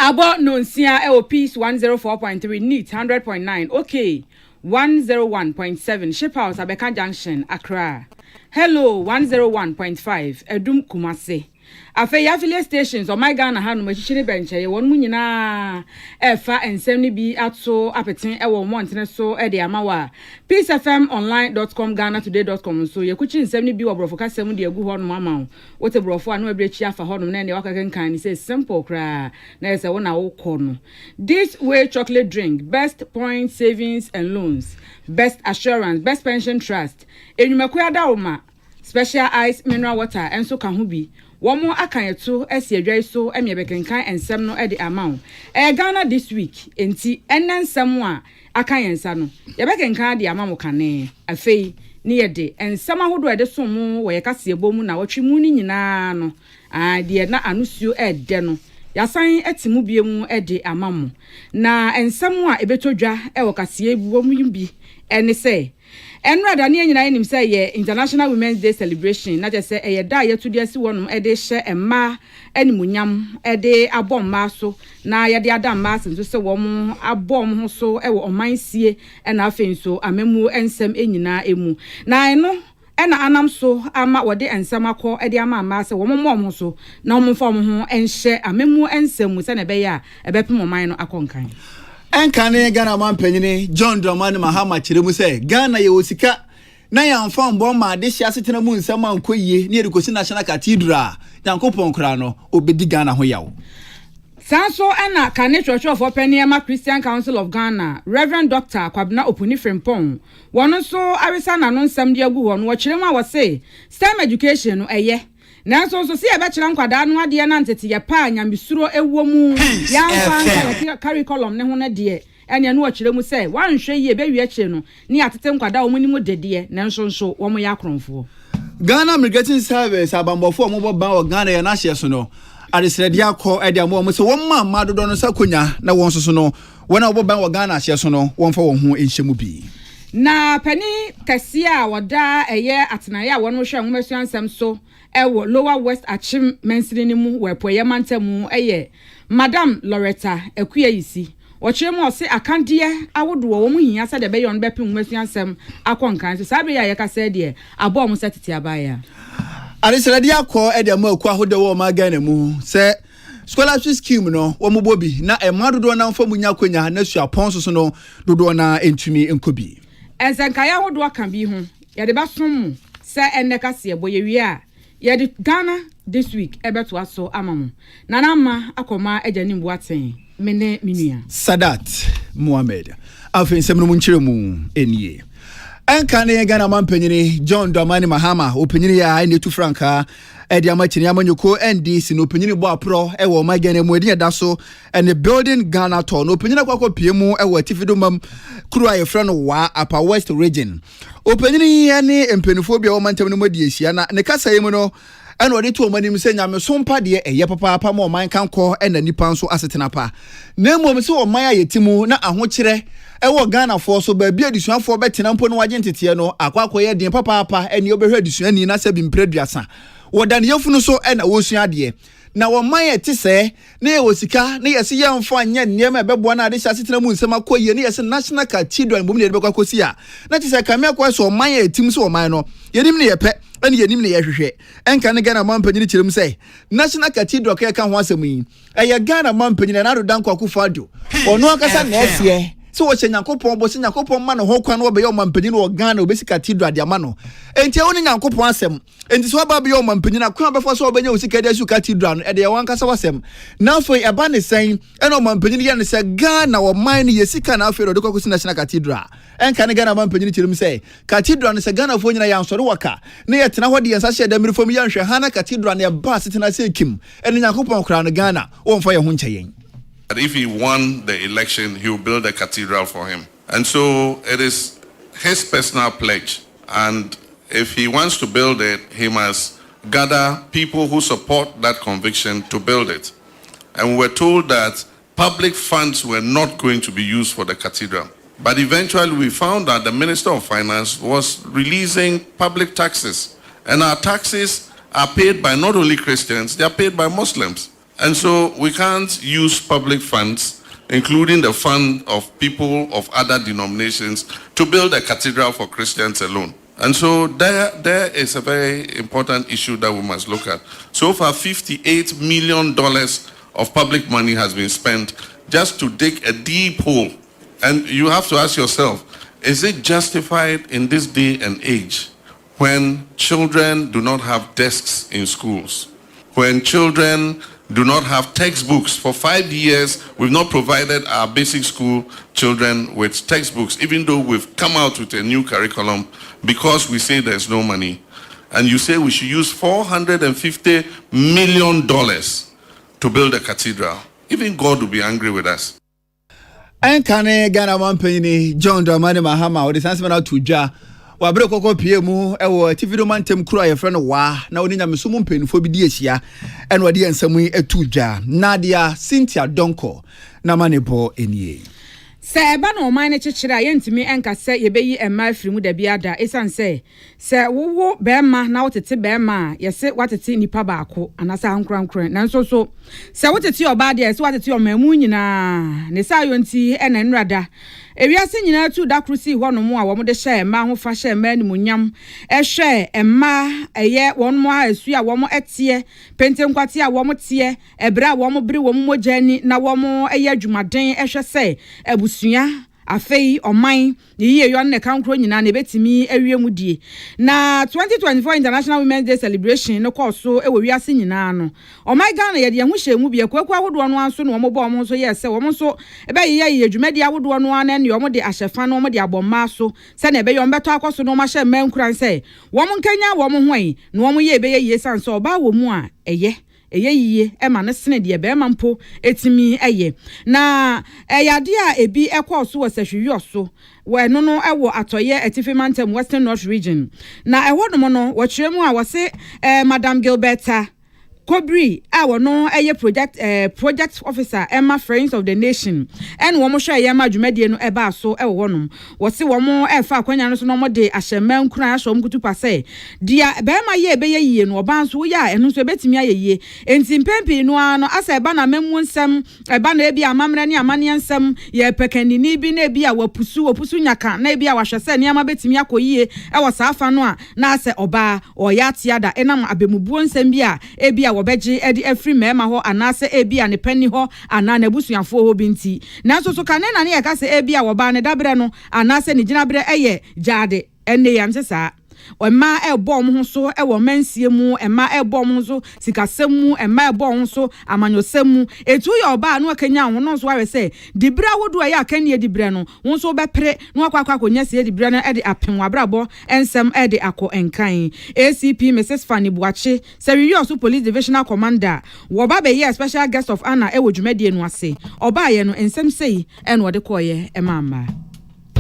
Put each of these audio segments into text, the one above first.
About no sia peace 104.3 neat 100.9 okay 101.7 Ship House Abeka Junction Accra. Hello 101.5 Edum Kumase. Afe affiliate stations or my Ghana hanu machine bench ye won mu nyina efa ensem ni bi ato apetin e wo montene so e de amawa peacefmonline.com ghana-today.com so ye kuchi ensem ni bi wo brofo kasem de agu ho no mama wo te brofo anu ebrechi afa ho no na ne wakaken kan ni say simple kra na say wona wo kɔ no. This way chocolate drink, best point savings and loans, best assurance, best pension trust enyumaku adawoma special ice mineral water enso ka ho bi womo akayeto esi adwai so eme bekenkan ensem no e de amount Ghana this week enti ensem a akayensa no ye bekenkan de amamo kane afei ni ye de ensem ahodo e de so mu wo ye kase ebomu na wotwe mu ni nyina no de na anusuo e de no yasan etimu biemu e de amamo na ensem a ebetodwa e wo kase ebomu bi ene say Enrada ni nyina enim say ye International Women's Day celebration na je say e da ye to de si wonum e de hye emma animunyam e de abom ma so na ye de adam ma so say wom abom ho so e wo omansie e na afen so amemu ensem enyina emu na eno e na anam so ama wode ensem akọ e de ama ma say wom mom so na wom fom ho enhye amemu ensem se na be ya e be pem oman no akonkan. Enkane Ghana man penyini John Dramani Mahama chiremu say Ghana ye osika na ya mfa mbɔ ma de hia setena mu nsɛm ankoyie ne edukosi National Cathedral Yankopɔn kra no obedi Ghana ho yawo. Sanso ena kane church of Openiema Christian Council of Ghana Reverend Dr. Kwabena Opuni Frimpong wono so arisa na no nsɛm de agu ho no wɔkyeremu a wɔse STEM education no ɛyɛ nanso so si ebe kyerɛ nkwada no ade na ntete ye pa nyambisuro ewuo mu ya mfa curriculum ne ho na de ene no kyerɛ mu sɛ wanhwɛ yi ebe wie kyerɛ no ne atete nkwada wo mu ni mu dede nanso so wo mo ya kronfo Ghana Migrating Service abambofo mo boban o Ghana ye na hye so no aresrede akɔ ede amo mo sɛ wo ma dodo no sakonya na won so no wona boban o Ghana hye so no won fa wo ho enhyemu bi na pani kase a woda eye atenaye a wono hwɛ nwomasuan nsɛm so ewo Lower West Achim mensiri ni mu wepoye mantamu eye Madam Loretta Ekuyisi ochiremu ose akandie awodo wo mu hia se de be yon bepem nwasuansem akonkan so sabe ya yekase de abo mu setete abaya aresrede akɔ ede amo akwa hodo wo ma Ghana mu se scholarship scheme no wo mo bobi na emadodo na mfa munya konya na suapon so no dodo na entumi enkobi ensankaya hodo aka bi ho ye de basom se ennekase boye wi a ye Ghana this week ebeto aso amamu nana ma akoma ejani mbuaten mene minua Sadat Mohammed afen semno munchire mu enie Enkane Ghana man penyini John Dramani Mahama openyini ya ene tu franka edi amachini amanyoko NDC no penyini bo apro e wo ma Ghana mu edi da so and building Ghana to no penyina kwakọ piemu e wo atifido mam kuru aye frɛ no wa Upper West region openyini ya ne empenifo bia wo mantam no modi ehia na ne kasa yemu no ene odi to manim se nyame so mpa de eye papa ma oman kanko ena nipa nso asetena pa na mmom se oman ayetimu na ahokyere ewo Ghana for so ba bia disuafo betena mpo no wagye ntete no akwakoye den papa ene obehwe disuani na sabi mpreduasa wodan yefunu so ena wosua de na wo man ete se na ye wosika na yesi ye mfa anya niam ebebo na ade hyasetena mu nsem akoye na yesi National Cathedral mbom ne bekwa kosi a na tise kame akwa so man etim so man no yenim ne yepe ene yenim ne yehwehwe enka ne Ghana man panyini kyerem se National Cathedral ka ho asem yi eye Ghana man panyini na do danko akufado ono akasa na esie so wo Nyankopɔn bo se Nyankopɔn ma no ho kwan wo be yo mampanyin wo Ghana obesi Cathedral de ama no enti woni Nyankopɔn asem enti so ba be yo mampanyin akwan befo so obenya osika de su Cathedral no e de wan kasa wasem na afoi eba ne sen e no mampanyin ye ne se Ghana wo man ne yesika na afoi do kwakosi National Cathedral enka ne Ghana mampanyin chirim se Cathedral ne se Ghana fo nyina yansore waka na ye tena hodi yansa hye da mirifom ye nhwe hana Cathedral ne ba setena se kim ene Nyankopɔn kra no Ghana wo mfa ye ho nkyɛyen. If he won the election, he will build a cathedral for him. And so it is his personal pledge. And if he wants to build it, he must gather people who support that conviction to build it. And we're told that public funds were not going to be used for the cathedral. But eventually we found that the Minister of Finance was releasing public taxes. And our taxes are paid by not only Christians, they are paid by Muslims. And so we can't use public funds, including the fund of people of other denominations, to build a cathedral for Christians alone. And so there is a very important issue that we must look at. So far, $58 million of public money has been spent just to dig a deep hole. And you have to ask yourself, is it justified in this day and age when children do not have desks in schools, when children do not have textbooks? For 5 years, we've not provided our basic school children with textbooks, even though we've come out with a new curriculum, because we say there's no money. And you say we should use $450 million to build a cathedral. Even God will be angry with us. And can Ghana one penny John Dramani Mahama or the Sansman to Ja. Wabre koko pie mu ewo ativido mantem kura ye frɛ wa na oni nyame so mu mpenfo bi die hia ene wade ansam yi etudwa Nadia Cynthia Donko na manepo enie se eba no man ne kyekere a yentimi enka se yebeyi emma afirimu da biada esan se wowo bema na wotete bema ye se watete nipa baako anasa hankurankura nanso so se wotete oba de se watete omamu nyina ne sa yonti ena nrada ewiase nyina tu da krusi ho no mu a wo de hye emma ho fa hye emma nimunyam ehwe emma eye won mo asu a wo mo etie pentenkwate a wo mo tie ebra wo mo bere wo mo mogani na wo mo eye adwumaden ehwe se abusua afei oman yiye yon ne kankro nyina na betimi awie mu die na 2024 International Women's Day celebration no course so ewo wiase nyina no oman Ghana ye de ho hye mu bie kwakwa wodo no anso no wo mo bo mo so ye se wo mo so ebe ye dwumadi awodo no an ne wo mo de ahyefa no wo mo de abomma so se na ebe yo mbeto akoso no ma hye mankuran se wo mo nkanya wo mo hoyi no wo mo ye ebe ye san so oba wo mu a eye yiye ema ne sene de be ma mpo etimi eye na eyade a ebi ekwoso wo sahwehwe so we no no ewo atoye etifi mantem Western North region na ehodom no wo kyeremu a wo se Madam Gilberta Kobri awo no eye project officer Emma Friends of the Nation and wo mo hwe eye ma dwumadie no eba so ewo honom wo se wo mo efa akwanya no so no mo de ahyema nkura ahye mo kutu pase dia be ma ye ebe ye yie no oba so ya eno so betimi ayeye enti mpempi no ano asa eba na memu nsem eba na ebi amamre ne amane nsem ye pekanini bi na ebi a wapusu nyaka na ebi a wahwese ne ama betimi akoyie ewo saafa no a na ase oba oya tiada enam abemubuo nsem bi a ebi a wobeji edi every mema ho anase ebi a ne pani ho ana na busuafo ho binti nanso so kanena ne yeka se ebi a woba ne dabre no anase ne ginabre eye jade enne yam se sa Emma ebom ho so ewo mansie mu emma ebom ho so sikasem mu emma ebom ho so amanyosem mu etu ye oba no akanya ho no so awe se dibra wodo ya akanya dibra no wo so bepre no akwa konya se dibra no e de apem wabrabo ensem e de akọ enkan ACP Mrs Fanny Buache Serio so Police Divisional Commander wo ba be ye special guest of honor e wo dwumadie no ase oba ye no ensem sei e no de koye emamba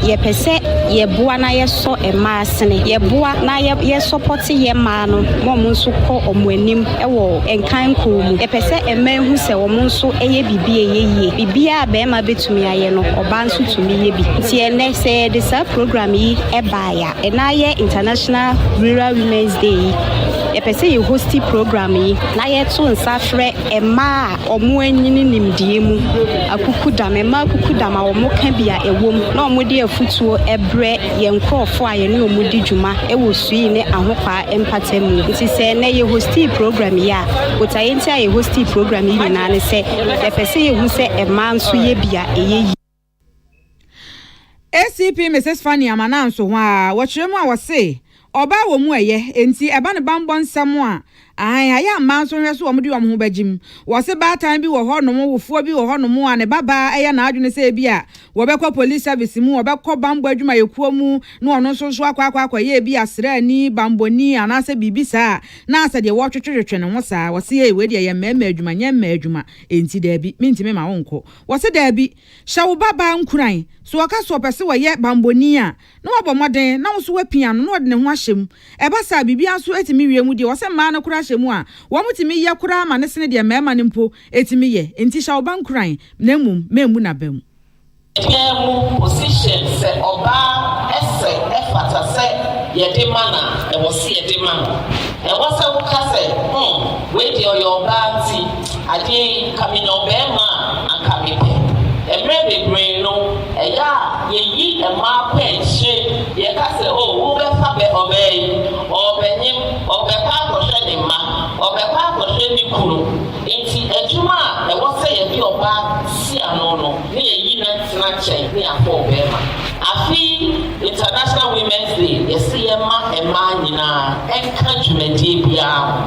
ye pese ye boa na ye so ema asene ye boa na ye support ye ma no mo nso ko omuanim ewo enkan ko mu ye pese ema hu se wo nso eye bibie ye bibia be ma betumi aye no oba nso tumi ye bi ti ene se the sub program yi eba ya na ye International Rural Women's Day ye pese ye hosti program yi na ye to nsafre ema omo anyini nimdie mu akukudam ema akukudam a omo ka bia ewom na omo de futuo ebre ye nkrofo a ye ne omudi dwuma ewo sui ne ahokwa empatemu nti se na ye hosti program ya otayenti a ye hosti program yi na ne se ye pese ye hu se emanso ye bia eye ACP Mrs Fanny Amananso ho a wo kyeremu a wo se oba wo mu eye enti eba ne bambon nsam a aya manso hwe so wo mudi wo ho bagim wo se ba tan bi wo ho no mo wofuo bi wo ho no mo a ne baba eya na adwene se bi a wo be kwa police service mu wo be kwa bambo adwuma yekuo mu na ono so so akwa ye bi asra ani bamboni anase bibisa na ase de wo twetwetwe ne ho saa wo se ye we de ye mema adwuma nya mema adwuma enti da bi mintime ma wonko wo se da bi hya wo baba nkuran so waka so pese wo ye bamboni a na wo bomoden na wo so wapia no wo de ne ho ahyem eba sa bibia so etimi wie mu de wo se ma na kura ahyemu a wo mutimi ye kura ma ne sene de mema ne mpo etimi ye enti hya wo bankuran na memu na bam position se oba ese efata se ye de mana e wo se ye de mana e wo se wo ka se we de oyo oba ti ade kamino bema ankamepe emre bebre no eya yeyi ema kwenche ye ka se o wo be fa be obey obenyim obepa kohwe ni ma obepa kohwe ni kuro enti ejuma e wo se ye bi oba si ano no ne yeyi na tena chen ni afọ bema afi International Women's Day ye se ema nyina enka dwumadi bia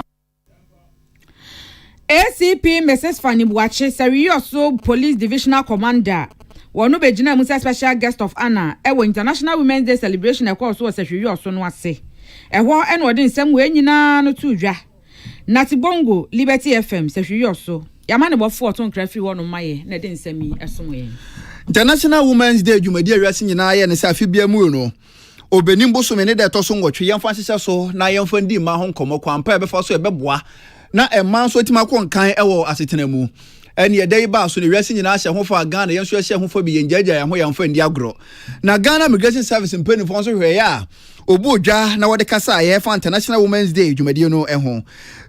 ACP Mrs. Fanny Buache Serioso Police Divisional Commander wonu begina musa special guest of honor ewo International Women's Day celebration e course wo Serioso no ase eho ene odi nsem we nyina no tudwa Natibongo Liberty FM Serioso yama ne bofo oton krafi wo no maye na de nsemi esom ye International Women's Day dwumadi awiase nyina ye ne se afibia mu no obenim bosome ne de to so ngotwe yemfa hyehyɛ so na yemfa ndi ma ho nkomo kwampa e befa so e beboa na emman so tima kon kan ewo asetena mu ene yedai ba so ne wiase nyina ahye ho fa Ghana yenso ahye ho fa bi yenjaja ya ho yamfa ndi agro na Ghana Immigration Service mpeni fon so hwe ya obu odwa na wode kasa ye fa International Women's Day dwumadi no eho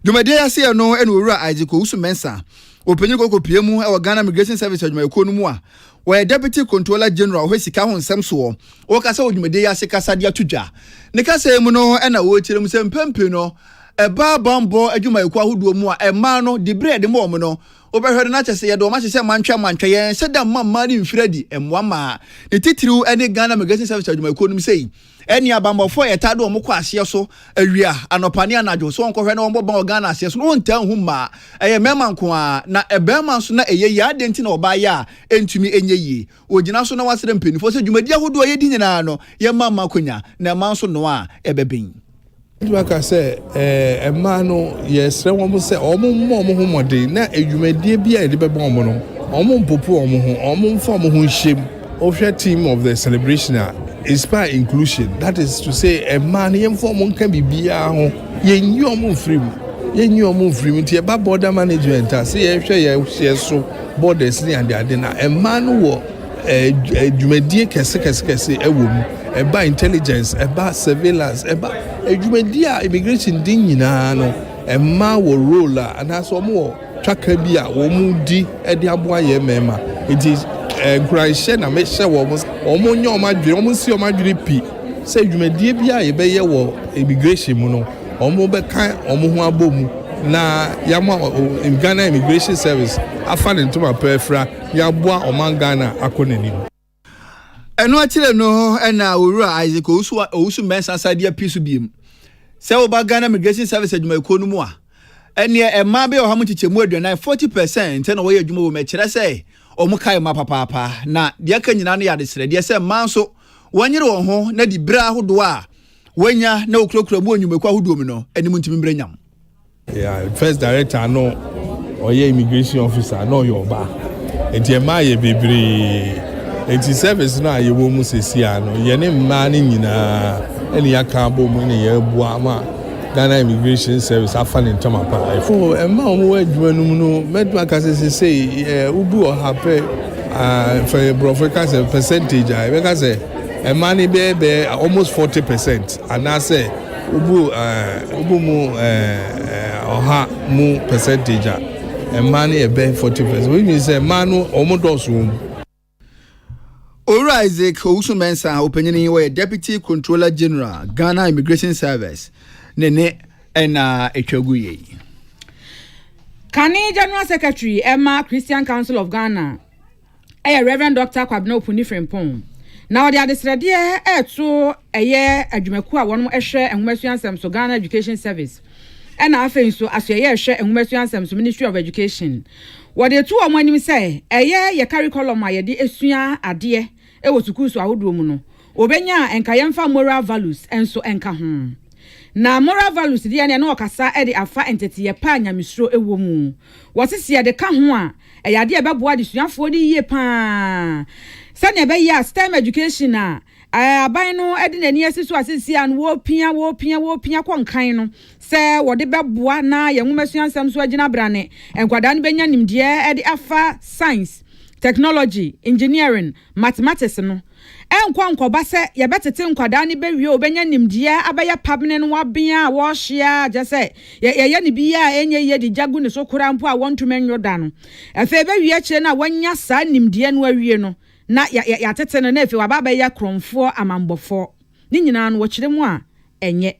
dwumadi ase no ene owura Isaac Owusu Mensa openyi kokopie mu ewo Ghana Immigration Service adwumayeko no mu a we Deputy Controller General ho sika ho nsem so wo kasa odwumadi ase kasa dia tudwa ne kasa mu no ena wo tirem se mpempe no eba bambo adwuma ekwa hoduo mu a ema no de bread mo mo no obehwede na kyese ye do ma kyese mantwa ye seda mamma ni mfiradi emwa ma ne titiriu ene Ghana Immigration Service adwuma ekwa num sei eni abambofo ye tado mo kwa ahye so awia anopane anajo so onkohwe na ombo ban Ghana ahye so no ntan hu ma eye mema nko a na ebema so na eye ya denti na oba ya entumi enye yi ogina so na wasere mpenifo se dwumadi ahodo ye di nyina no ye mama konya na man so no a ebeben like I say, a man, yes, someone will say, na edwumadie bia de bebo omo no omo popo omo form who shame official team of the celebration inspire inclusion. That is to say, a man yem form can be bia ho yen you omo free nti eba border management say ye hwe so borders ni and ade na a man wo edwumadie kese ewo mu eba intelligence eba surveillance eba edwumadi a immigration din nyina no emma wo role and aso mo twaka bi a wo mu di e de aboa ye mema it is encourage na me hye wo mo nya o madwire o mo si o madwire pi say edwumadi bi a ye be ye wo immigration mu no o mo be kan o mo ho abomu na yama Ghana Immigration Service afane ntoma perfra ya boa o man Ghana akonani eno akire no ena owura Isaac Owusu Mensa sadia pisu biem se oba Ghana Immigration Service adwumayeko no mu a ene ema be o ha mu chichemu aduana 40% na wo ye adwuma wo me kire se o mu kai ma papa na de aka nyina no ya de sere de se man so wanyere wo ho na di bra hodo a wanya na okrokro mu onwumeko ahodo mu no eni mu ntimi mbranyam first director no or your immigration officer no your ba enti ema ye bebre enti service na ye wo mu sesia no ye ne mma ne nyina eni aka bo mu ne ye bua ma Ghana Immigration Service afane ntama pa for ema o mu adwuma no mu no medu aka say ubu o hape for broadcast percentage I because say ema ne be almost 40% and I say ubu mu oha mu percentage a man e be 40%. We mean say man no omodoso. Ora Isaac Owusu Mensa openyini we Deputy Controller General Ghana Immigration Service nene ena etwaguye. Kani General Secretary Emma Christian Council of Ghana Reverend Dr. Kwabena Opuni Frempong na odi adesrede eto eye adwumaku a wonmo ehwe enhumasuansem so Ghana Education Service ena afen so asoye ehwe enhumasuansem so Ministry of Education wode to omanim say eye ye curriculum a ye de esua ade wo sukuu so ahodo mu no obenya enka yemfa moral values enso enka ho na moral values de ane na okasa e de afa entity ye pa nyamesuro ewo mu wosisi ye de ka ho a ade e beboa de suafo de yie pa sane be ya STEM education a aban no edi nani asiso asisi an wo pia konkan no se wode beboa na ye nwumasuansam so agina brane enkwada no benya nimde edi afa science technology engineering mathematics no enkwa nkoba se ye betete nkwada ne bewie obenya nimdie abaya pabne no wabia wo hia je se ye ne bia enye ye di jagu ne so kura mpo a wonto menyo da no efe bewie kire na wanya sa nimdie no awie no na ya tete no na efe wababa ya kromfo amambofo ni nyina no wo kire mu a enye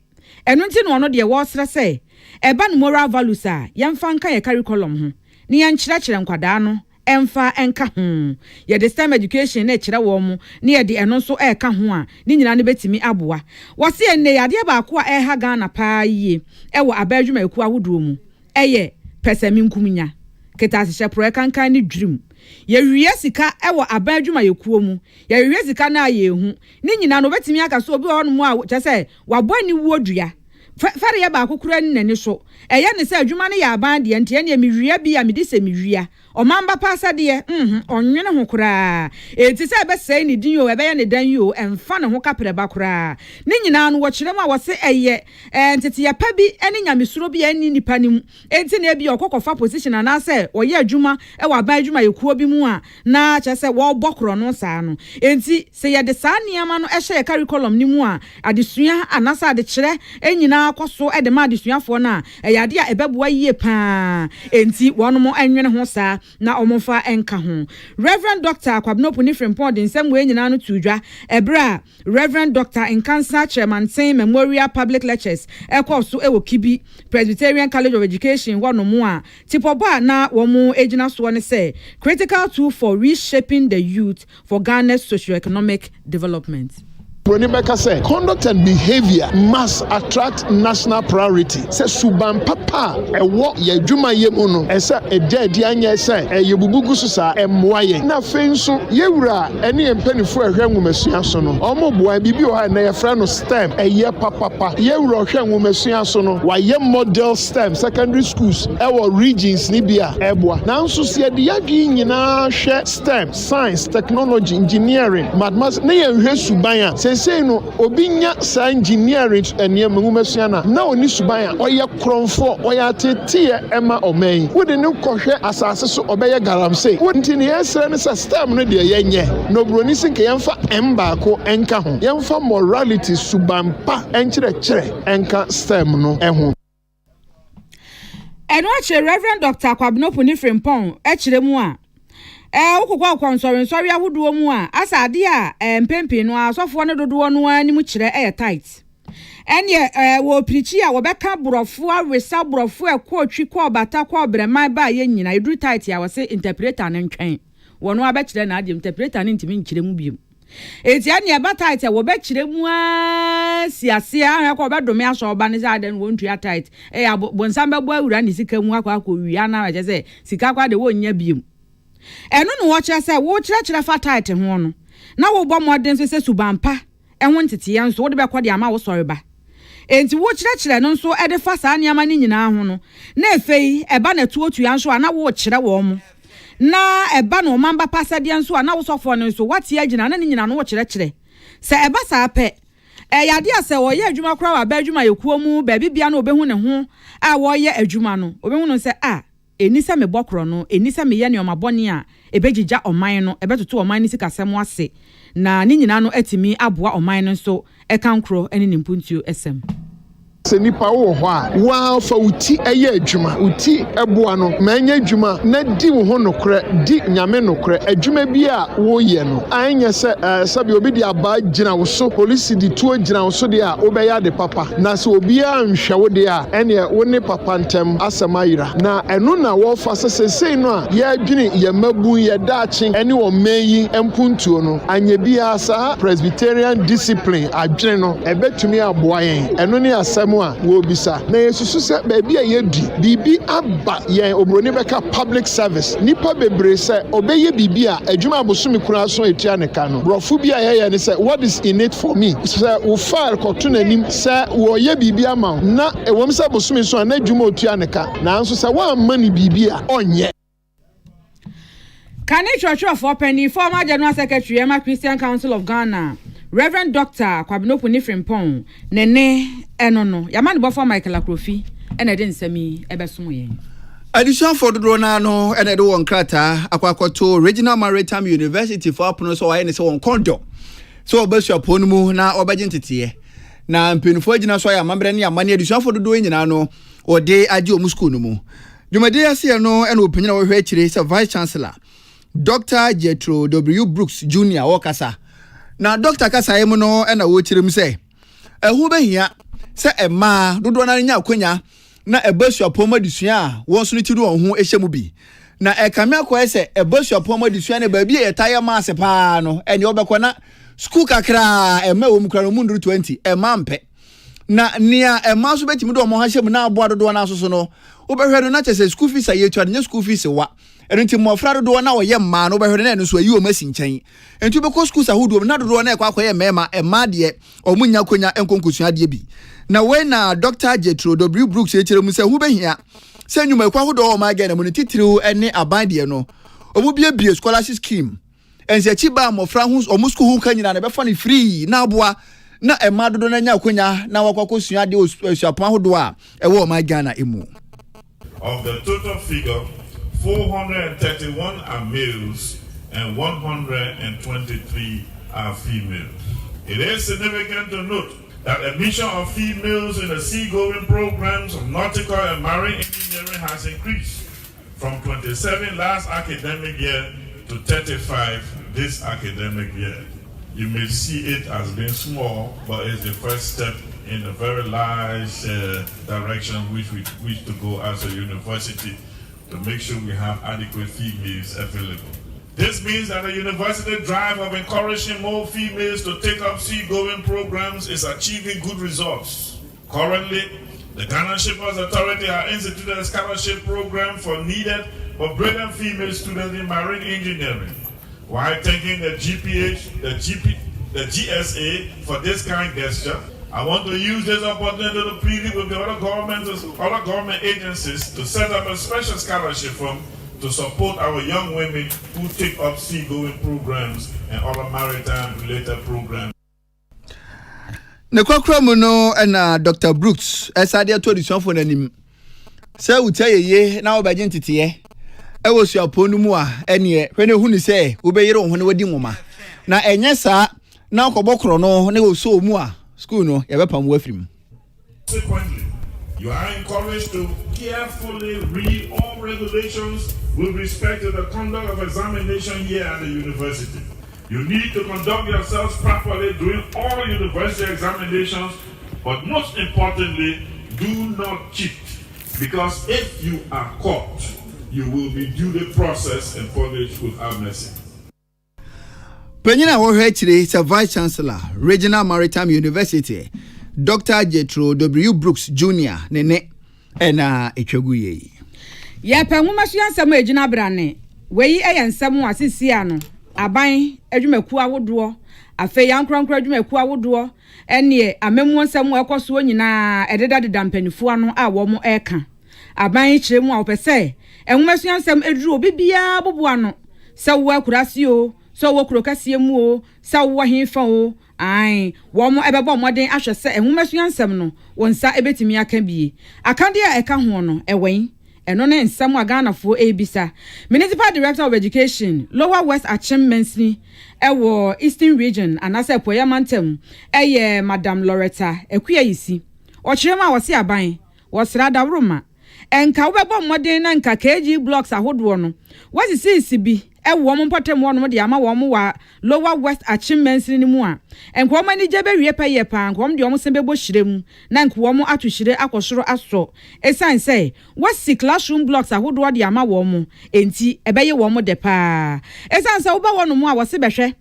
enu nti no no de wo sere se eba no moral values a yemfa nka ye curriculum ho ni yan kire nkwada no emfa enka ho ye the STEM education na kire wo mu ni ye de eno so eka ho a ni nyina ne betimi aboa wo se enne yade ba ko a ha Ghana pa yie ewo abadwuma eku ahodo mu eye pesami nkumnya ketase hye kankan ni dwirim ye wiye sika ewo abadwuma yekuo mu ye wiye sika na ye hu ni nyina no betimi aka so obi ho mu a kyese wabɔ ni wuodua fere ye ba akokura ni nani so eye ne se adwuma ne ya aban de ente ne miwia bi ya mede se miwia omamba pasa de onwene ho kura enti se be sei ni din yo ebe ye ne dan yo emfa ne ho kapre ba kura ni nyina no wo kire mu a wo se eye entete ya pa bi ene nyamesuro bi ani nipa nim enti na bi okokofa position na se oye adwuma e wa ban adwuma yekuo bi mu a na che se wo bokro no saa no enti se ye de saa niama no ehye ye curriculum ni mu a adesua anasa ade kire enyina akoso e de ma adesuafo na eyade a ebeboa yie pa enti wono mo enwene ho saa na omofa enka ho Reverend Dr. Kwabnopu ni frimpon de nsem we nyina no tudwa ebra Reverend Dr. in Cancer Chairman Saint Memorial Public Lectures ekoso ewo Kibi Presbyterian College of Education wono mo a tipoba na wo mo ejina so ne say critical tool for reshaping the youth for Ghana's socio-economic development. Ronibeka say conduct and behavior must attract national priority. Say suban papa ewo ye dwuma ye mu no esa ededi anya say ye bubugu so sa emwa ye na fenso ye wura ene empanifo ehwe nwumasua so no omo boa bibi o ha na ye fra no STEM eye papa ye wura ohwe nwumasua so no wa ye model STEM secondary schools ewo regions ni bia eboa na nso se de yadwi nyina hwe STEM science technology engineering mathematics na ye hwe suban a say no obinya sa engineering eniam ngumasua na oni suban a oye kronfo oye atete ema omen wode ne kohwe asase so obeye galamse wonti ne yesre ne sa STEM no de yenye no broni sinke yemfa emba ko enka ho yemfa morality suban pa enkire kire enka STEM no eho eno ache Reverend Dr. Kwabnopu ni frimpon ekire mu a ukukwa konsori ahodo mu a asade a mpempe no asofo ne dodo no ani mu kire tight enye wo prichi a wo beka brofo awesa brofo ekotwi ko bata ko breman ba ye nyina edu tight ya wo se interpreter ne ntwen wono abekire na ade interpreter ne ntimi nkire mu biem eti ane eba tight wo bekire mu a siase a ko bedome aso oba ne za ade no ntua tight ya bonsam bebo awura ne sika mu akwa wi ana aje se sika kwa de wo nya biem enu no wo kire se wo kire fa tight ho no na wo bɔ modern se subampa enwo ntete ya nso wo de bekɔ de ama wo sɔre ba enti wo kire no nso e de fa saa niama ni nyina ho no na efei eba na tuotu ya nso ana wo kire wo mo na eba no mamba pasade nso ana wo sɔfo no nso wate agina na ni nyina no wo kire se eba saa pɛ yade ase wo ye adwuma kora wa ba adwuma yekuo mu ba bibia na obehu ne ho a wo ye adwuma no obehu no se enisa me bokro no enisa me ye ne omabone a ebegija oman no ebetoto oman ni sikasem ase na ni nyina no atimi aboa oman no so ekankro ene nimpuntuo esem se nipa wo ho a wa fa uti eye adwuma uti eboa no manya adwuma na di wo ho nokre di nyame nokre adwuma bi a wo ye no anya se sabi obi di aba gina wo so police di tuo gina wo so de a obeya de papa na se obi a nhwe wo de a ene wo ne papa ntem asamayira na eno na wo fa se no a ye adwini ye mabu ye daachi ene wo meyi empuntuo no anya bi a sa Presbyterian discipline adwene no ebetumi aboa yen eno ne asem wo bisa na yesusu se baabi a yedi bibi aba yen obroni beka public service nipa bebre se obeye bibi a adwuma abosumi kura so etua ne ka no brofu bi a ye ne se what is in it for me se wo file koto nanim se wo ye bibi ama na ewom se abosumi so na adwuma otua ne ka na nso se wa mani bibi a onye Kane Church of Penny former General Secretary Emma Christian Council of Ghana Reverend Dr. Kwabnopu ni frimpon nene enono yamani bofo Michael Akrofi ene de nsemi ebesomo yen Addition for the Dronano and the one crata, Aquacoto, Regional Maritime University for Apono, so I and so on condo. So, Bishop Ponumu na obagentity. Na Pinfogina, so I am Mambrania, money addition for the doing ano, or day adio muscunumu. You may dare see no and opinion of a Vice Chancellor, Dr. Jethro W. Brooks Jr. Okasa. Now, Dr. Kasa Emono and a witch say, a who be here, say a ma, do one quenya. Na a bishop pomo disua wonso ni tiru ho ehyemubi na e kamia kwa se e bishop pomo disua ne ba bi e tire mass pa no ene obekọ na school kakra e ma wo mukra mu 20 e mampe na nia e ma so betimi do mo ha hyem na abo adodo na asoso no obehwe na chese school fees aye twa ne school fees wa enti mo fra dodo na wo ye ma no obehwe na no so ayi o masi nchen enti be ko school sa hodo na dodo na e kwa ye mema e ma de omunya konya enkonkosua de bi na when Dr. Jethro W. Brooks echere mu se hu behia se nyuma kwa hodo o ma ga na mu titiriu ene abande no omu bie scholarship scheme ense chiba mo fra hu omu school hu kanyina na be fa ni free na aboa na e ma dodo na nya konya na wakokosua de osuapon hodo a e wo ma ga na emu. Of the total figure, 431 are males and 123 are females. It is significant to note that admission of females in the seagoing programs of nautical and marine engineering has increased from 27 last academic year to 35 this academic year. You may see it as being small, but it's the first step in a very large direction which we wish to go as a university to make sure we have adequate females available. This means that the university drive of encouraging more females to take up seagoing programs is achieving good results. Currently, the Ghana Shippers Authority has instituted a scholarship program for needed but brilliant female students in marine engineering. While thanking the GPH, the GSA for this kind gesture, I want to use this opportunity to plead with the other government agencies to set up a special scholarship fund to support our young women who take up seagoing programs and other maritime-related programs. Nekwakramu no and Dr. Brooks, Esadia told you something for him. Say we tell ye now by identity. E was your ponumua, any when you say, Ubeyro when we dimoma. Na enyesa now Kobokro no, ne so mua, school no, Yabapam with him. Consequently, you are encouraged to carefully read all regulations with respect to the conduct of examination here at the university. You need to conduct yourselves properly during all university examinations, but most importantly, do not cheat, because if you are caught, you will be duly processed and punished without mercy. Penyina wo hwe chire is Vice Chancellor, Regional Maritime University, Dr. Jethro W. Brooks Jr. Nene ena etwaguye. Ye penwuma so yansam ejina brane. Weyi eyensam asisi ano. Aban adwumaku awodo. Afe yankronkro adwumaku awodo. Ene amemu nsam ekoso nyina ededa dedampanifo ano a wo mo eka. Aban chire mu a opese. Enwuma so yansam eduru obibia bobo ano. Se wo akurase o, so wo kurokase mu o, se wo hemfa o. Ai, womo ebebo moden ahwe se enhumasu yansam no wonsa ebetimi aka bie akade a eka ho no ewen eno ne nsam aganafo ebisa Municipal Director of Education Lower West Achievements ni ewo Eastern Region anase poya mantem eye Madam Loretta Ekuyayisi ochirema wose aban wosra dawroma enka wobebo moden na nka KG blocks ahodo no wasisi bi ewo mo mpatem wo no de ama wo mo wa Lower West Achievements ni mu a enko ma ni jebe wie pa ye pa enko mo de wo sembe bo hirem na enko wo mo atohire akosoro aso esan say wasi classroom blocks ahodo de ama wo mo enti ebeye wo mo de pa esan say wo ba wo no mu a wo se behwe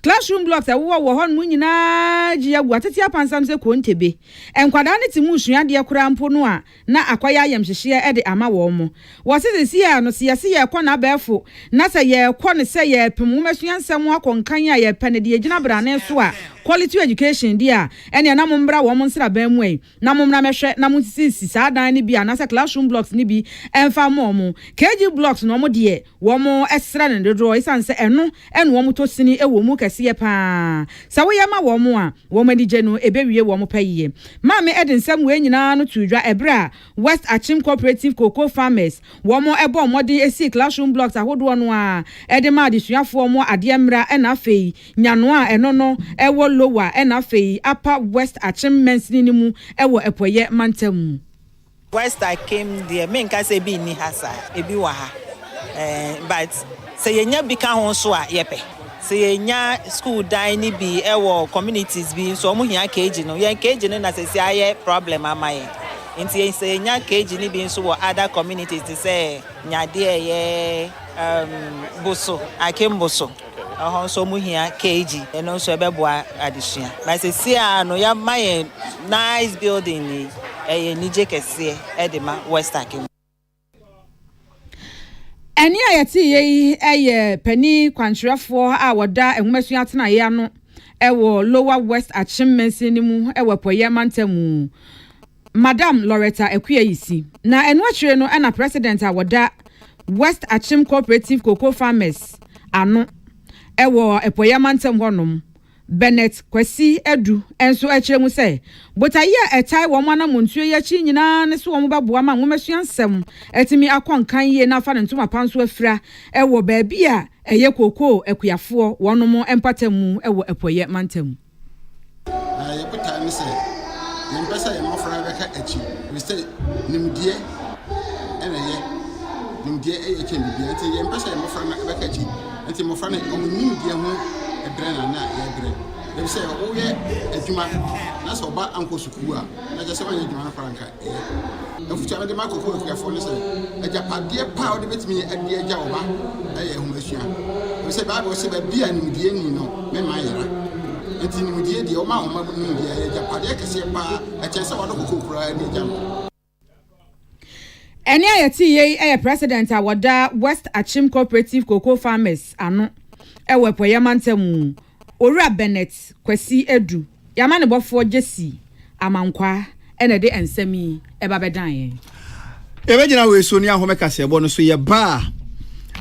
classroom blocks wo ho no nyina giya gu atete apansam se ko ntebe enkwada ne timu sua de kura mpo no a na akwaya yamhyehye e de ama wo mo wo se si ya no se ye ko na befo na se ye ko ne se ye pemu masua nsam akonkan a ye pene de gina brane so a quality education dia ene na mombra wo monsra ban mu ai na momra mehwe na monsisi saa dan ni bia na se classroom blocks ni bi emfa mo KG blocks no mo de wo mo esra ne dodo isan se eno wo mo to sini ewo mu kase pa sa wo yema wo mo a wo ma dige no ebewie wo mo payiye ma me edin sam we nyina no tudwa ebra West Achim Cooperative Cocoa Farmers wo mo ebo modern esi classroom blocks ahodo no a ede ma adesuafo mo ade mra na afei nyano a eno no ewo lower na afei upper West Achim mensini ni mu ewo epoye mantam West I came there me nka se bi ni hasa ebi wa ha but se yenya bi ka ho so a yepe se yenya school dan ni bi ewo communities bi so mo hia KG no yen KG no na se si aye problem amaye nti se yenya KG ni bi nso wo other communities to say nyade ye boso akem boso so mo hia KG eno so ebeboa adesua but se si a no ya maye nice building ni nije kese edema West Akim eni ayati ye pani kwantrafo a woda enhumasu atena ye ano ewo Lower West Achim mensini mu ewo poye mantamu Madam Loretta Ekuyisi na enu akire no na president a woda West Achim Cooperative Cocoa Farmers ano ewo epoye mantam honom Bennett Kwesi Edu enso akire mu se botaye etai wo mana montuo ye chi nyina ne so wo beboa ma nwomasu ansem etimi akonkan ye na fa ne ntoma panso afira ewo ba bia eye koko ekuyafo wonom empatamu ewo epoye mantam ye botaye se ye mpesa ye mofra beka achi we say nimdie ene ye nimdie eye kembia enti ye mpesa ye mofra beka achi enti mofra ne nimdie ho edrena na ye dre dem say o ye adwuma na so ba anko suku a na je se ba ye adwuma na franka efucha me de makoko ekufo ne say ajapade pa o de betimi ade agya wo ba eye ho asua dem say ba se ba bia nimdie ni no me ma yera enti nimdie de o ma ho ma nimdie ajapade kese pa a che se wo do kokokura ni agya eni ayati ye president a woda West Achim Cooperative Cocoa Farmers ano ewe poye mantamu Owura Bennett Kwesi Edu yama ne bofo Jesse amankwa ene de ensemi eba bedan ye ebegina we so ni ahome kase ebo no so ye ba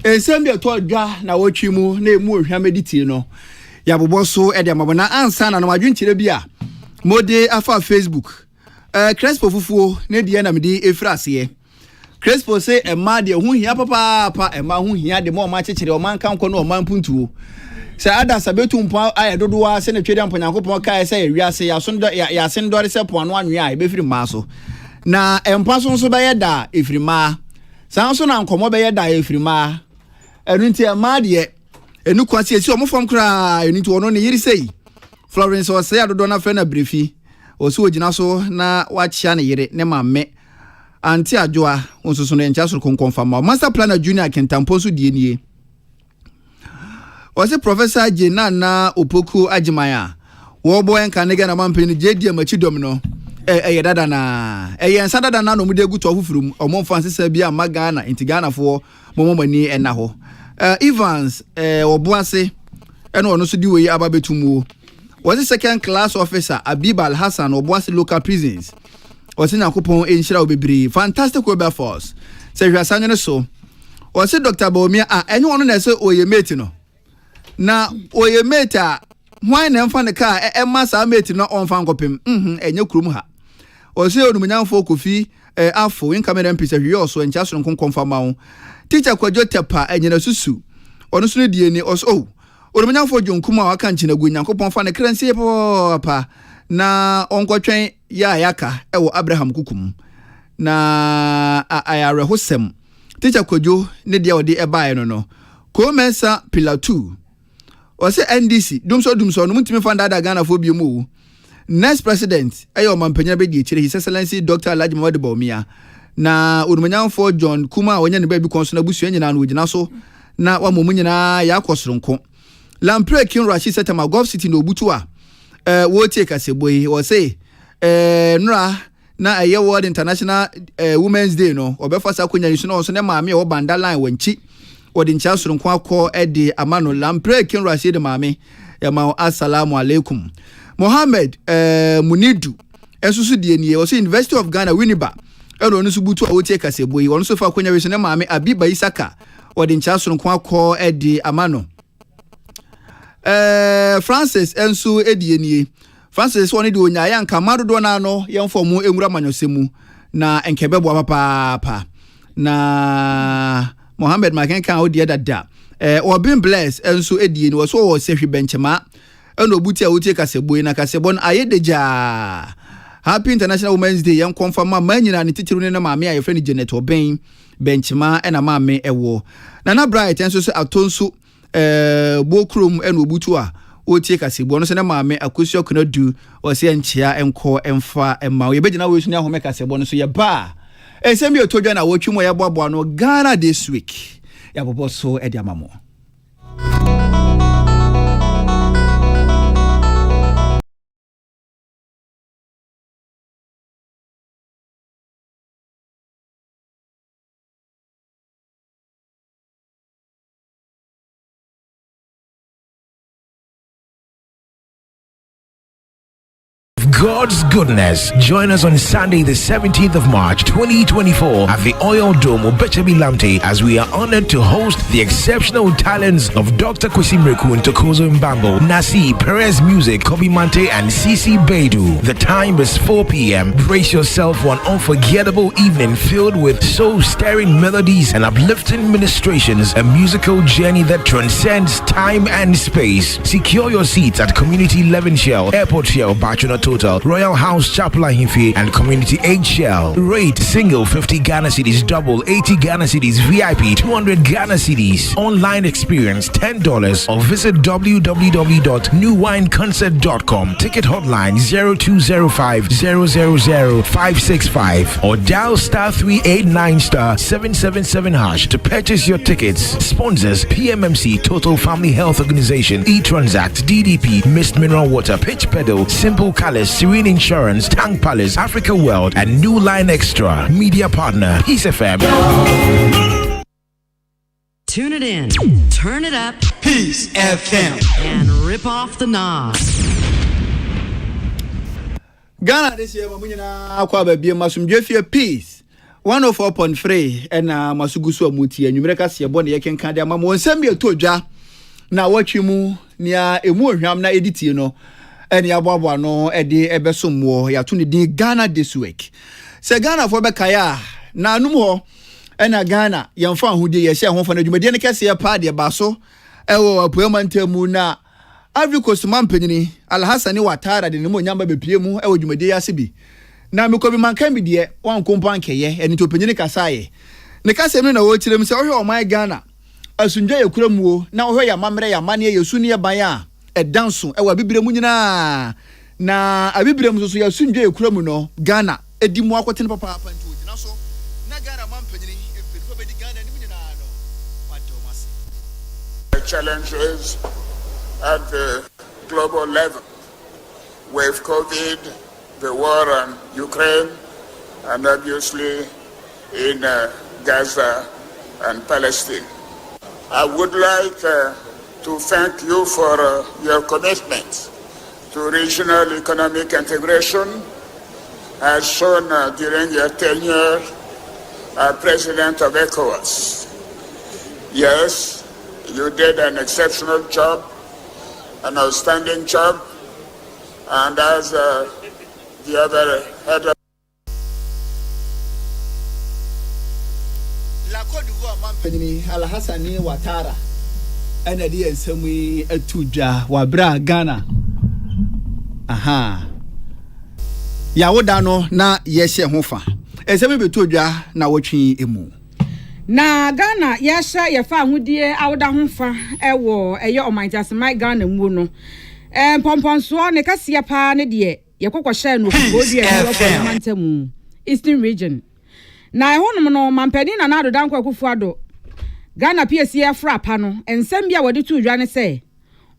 ensem de to dwa na wotwi mu na emu ohwa mediti no ya bobo so e de mabona ansa na no adwenkyere bia mode afa Facebook Crespo fufuo ne de na mede efrase Crespo say e ma de hu hia papa e ma hu hia de mo ma chekere o man kan ko no o man puntuo se ada sabetu mpa ayedodoa se ne twede ampanyankopon kai se wiase ya so ya se ndore se po anu anwe a e be firi ma so na empa so so be yeda efiri ma san so na nkomo be yeda efiri ma enu nti e ma de enu kwasi esi o mofom kra enu nti ono ne yiri sei Florence o se adodo na fe na brefi o se ogina so na wa chia ne yire ne mamme anti ajoa onsoso ne ncha so konkonfama master planner junior kentampo so die nie Wasi Professor Jena na Opoku Ajimaya. Wobo enka nega na mampeni JD Machidom no. Dada na. Ensa dada na no mude gutu afufurum. Omo fansisa bia magana intigana fo momomani ena ho. Evans obuase eno ono so di we ababetumu. Wasi second class officer Abibal Hassan obuase local prisons. Wasi nakopon enhira obebri. Fantastic weather force. Se hwasanyo ne so. Wasi Dr. Baumia eno ono na se oyemeti no. Na oye meta why na mfa ne ka masa mate no onfa nkopem enye kurum ha o se onumunyamfo kofi afo in camera mpisa hwe so encha so nkonkonfa mawo teacher Kwadwo Tepa enyina susu ono so die ni oso onumunyamfo jonkum a waka nchina gu nyankopon fa ne kransie papa na onkotwen ya yaka ewo Abraham kukum na ayare hosem teacher Kwadwo ne dia ode ebae no ko mensa pillar 2 o se NDC dumso no mutimi fanda da Ghana fo biemu next president ayo mampanya be di chire His Excellency Dr. Alhaji Muhammad Baumia na urumanyamfo John Kuma wonya ne ba bi konso na busu nyina no ogina so na wa momu nyina ya akosronko Lampre King Rashid Setama Gulf City no obutu a wo tie kaseboyi o se nra na aye World International Women's Day no obefa sakonya nisu no so ne maame wo banda line wanchi odi ncha soro nko akọ edi amano Lampre King Rashid maame yama assalamu alaikum. Mohammed Munidu ensusu die nie o University of Ghana Winneba ero no subutu a wotie kasebo yi ono so fa konya wese na maame Abiba Isaka odi nchaso nko akọ edi amano Francis ensu edie nie Francis woni de onya ya nka madodo na no yemfo mu enwura manyosemu na enkebebo papa na Mohammed Makenka odi dada Obin Bless ensu edie ni so wo sehwe benchema eno buti a wotie kasebo na kasebo no ayedeja Happy International Women's Day yan confirm ma manyina ne titiru ne na maame a yefreni Janet Obin benchema ena maame ewo Nana Bright enso so atonso bokrum eno butu a wotie kasebo no se na maame akosio konadu o se enchia enko emfa emma ye begina wo sunu ahome kasebo no so ye ba esemi otodwa na wotwimo ye boabo no Ghana this week ya bobo so edi amamo God's goodness. Join us on Sunday, the 17th of March, 2024 at the Oil Dome, Obechabi Lamte, as we are honored to host the exceptional talents of Dr. Kwesi Mreku and Tokozo Mbambo, Nasi, Perez Music, Kobe Mante, and CC Beidou. The time is 4 p.m. Brace yourself for an unforgettable evening filled with soul-stirring melodies and uplifting ministrations, a musical journey that transcends time and space. Secure your seats at Community 11 Shell, Airport Shell, Bachuna Total, Royal House Chapel Ahimfe, and Community 8 Shell. Rate single 50 Ghana cedis, double 80 Ghana cedis, VIP 200 Ghana cedis. Online experience $10 or visit www.newwineconcert.com. Ticket hotline 0205 000 565 or dial star 389 star 777 hash to purchase your tickets. Sponsors PMMC, Total Family Health Organization, eTransact, DDP, Mist Mineral Water, Pitch Pedal, Simple Colors, Serene Insurance, Tank Palace, Africa World, and New Line Extra. Media partner, Peace FM. Tune it in, turn it up, Peace FM, and rip off the knob. Ghana this year mamunyina akwa babie masumdwefie Peace 104.3 ena masugusu amuti anwumere kase yebo ne yekenka de amamo nsem bi etodwa na watwimu nia emu ohwam na editie no eni aboabo no ede ebesomwo ya to ne din Ghana this week. Se Ghana for bekaya na anum ho ena Ghana yemfa ahudie ye hye ho fa na dwumade ne kase ya pa de ba so ewo apoemantamu na Ivory Coast mampanyini Alhassani Ouattara de ne mo nyamba bepie mu ewo dwumade ya sebi na mekobi mankan bi de wan kompan keye eni to panyini kasaye ne kase mu na wo tirem se ohwe o my Ghana asunja ye kuramuo na ohwe ya mamre ya mane ye sunu ye ban a edanso ewa bibire mu nyina na abibire mu so ya sunja ye kuramu no Ghana edi mu akwotene papa papa nti ogina so na Ghana mampanyini empedu bedi Ghana ni mu nyina no wadomase. Challenges at the global level with COVID, the war on Ukraine, and obviously in Gaza and Palestine. I would like to thank you for your commitment to regional economic integration as shown during your tenure as President of ECOWAS. Yes, you did an exceptional job, an outstanding job, and as the other head of La Côte d'Ivoire mampanyini Alhassani Ouattara ena de ensemi etudwa wabra Ghana aha ya woda no na yehye ho fa ensemi betudwa na wotwi emu na Ghana yasha yefa ahudie awoda ho fa ewo eye omantasema Ghana mu no pomponso ne kase pa ne de yekokoshe no kodua e mantamu Eastern Region na ehonum no mampani na na adodan kwakufu ado Ghana PSC afra pa no ensem bia wode tu dwa ne se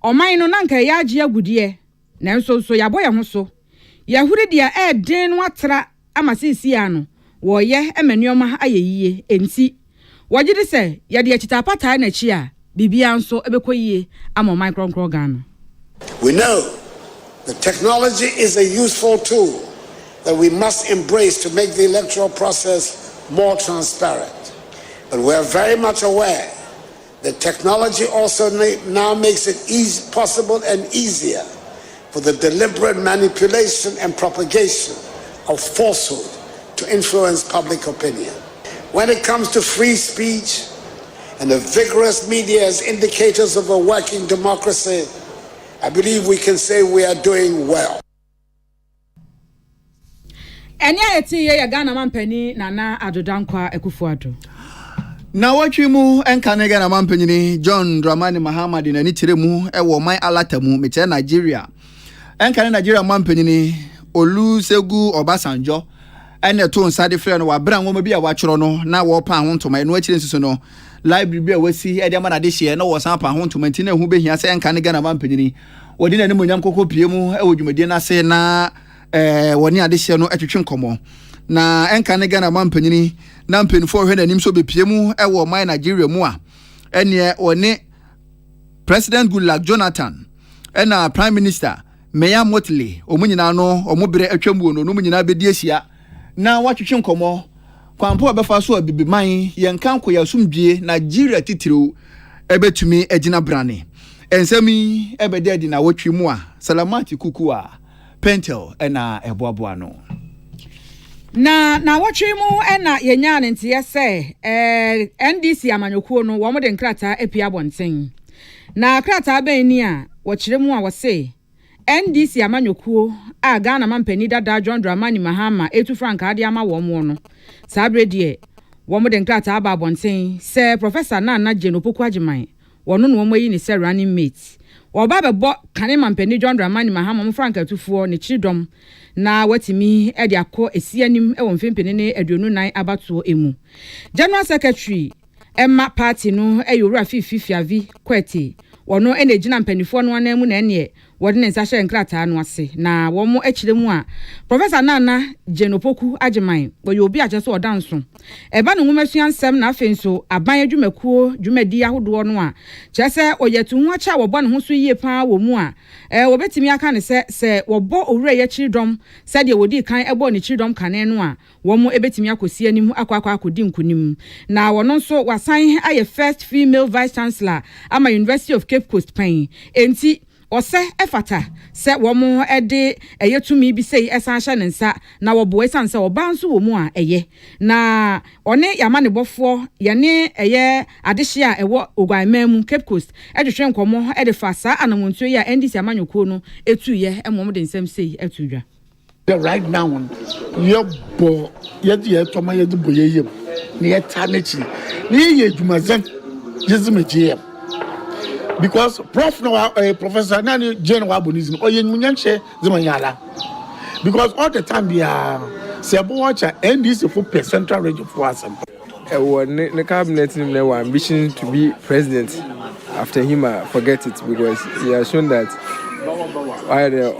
oman no nanka ya age agudie na nso so yabo ye ho so yahuri dia den no atra amasisi ya no wo ye emanioma ayeyiye enti wajide se yade akita pata na chi a bibia nso ebekoyie ama micro Ghana We know that technology is a useful tool that we must embrace to make the electoral process more transparent. But we're very much aware that technology also now makes it possible and easier for the deliberate manipulation and propagation of falsehood to influence public opinion. When it comes to free speech and a vigorous media as indicators of a working democracy, I believe we can say we are doing well. Enya eti ye Ghana mampani Nana Adodankwa Ekufuado. Na watwi mu enka ne Ghana mampanyini John Dramani Mahama de nani tire mu ewo man alata mu meche Nigeria. Enka ne Nigeria mampanyini Olusegun Obasanjo ene to nsade frɛ no wa bra nwoma bi a wachoro no na wo pa ho ntoma eno akire nsuso no library bi a wasi e de ma na de hye na wo san pa ho ntoma nti na hu behia se enka ne Ghana mampanyini wodi na ne monyam kokopie mu e wo dwumadi na se na woni ade hye no atwetwe nkomo na enka ne Ghana mampanyini na mpenfo hwe nanim so bepie mu e wo man Nigeria mu a ene woni President Goodluck Jonathan ena Prime Minister Meya Motley omunyina no omubere atwamu no omunyina bedi ahia na watwetwe nkomo kwampo abefa so abibiman yenkanko yasumdue Nigeria titiriw ebetumi agina brane ensemi ebede adi na watwi mu a Salamati Kukua Pentel ena eboaboa no na watwi mu ena yenya ne ntie se NDC amanyokuo no wo mo de nkrata epia bonten na krata ben ni a wo kire mu a wo se NDC amanyokuo a Ghana mampani dada John Dramani Mahama etu frank ade ama wo mo no sabre de wo mo de nkrata aba bonten se Professor Nana Jenopoku Agiman wono no mo yi ni se running mate wo ba bebo kane mampani John Dramani Mahama mo frank atufuo ne chidom na watimi e de akọ esianim e wo mfempene ne aduonu nan abatuo emu General Secretary Emma Party no e yowura fifiavi kwete wono e na gina mpanifo no anamu na ene wode ne nsahye nkrata no ase na wo mo akiremu a Professor Nana Jenopoku Agiman wo ye obi aje so odanso eba no nwumasua nsem na afenso aban adwumakuo dwumadi ahodo no a kyese oyetu hu acha wo bo ne ho so yie pa wo mu a wo betimi aka ne se wo bo owura ye chiridom se de wodi kan ebo ne chiridom kane no a wo mo ebetimi akosi anim akodi nkunim na wono nso wasan aye first female vice chancellor ama University of Cape Coast pen enti ose efata se womo ede eyetumi bi sei esanhye nensa na wobo esanse oba nso wo mu a eye na one yama ne bofo ye ne eye adehye a ewo ogwanmam Cape Coast edwetwe nkomo ede fasa anamontuo ya NDC amanyokuo no etuye emom de nsem sei etudwa right now ye bo ye toma ye de boyeye ne ye tanechi ne ye dwumazen yezimeje because prof no Professor Nani Jane Wabonism or Yenmunyanche Zimanyala. Because all the time they are Sebowacha NDC for central region for us. The cabinet no ambition to be president. After him, forget it because he has shown that either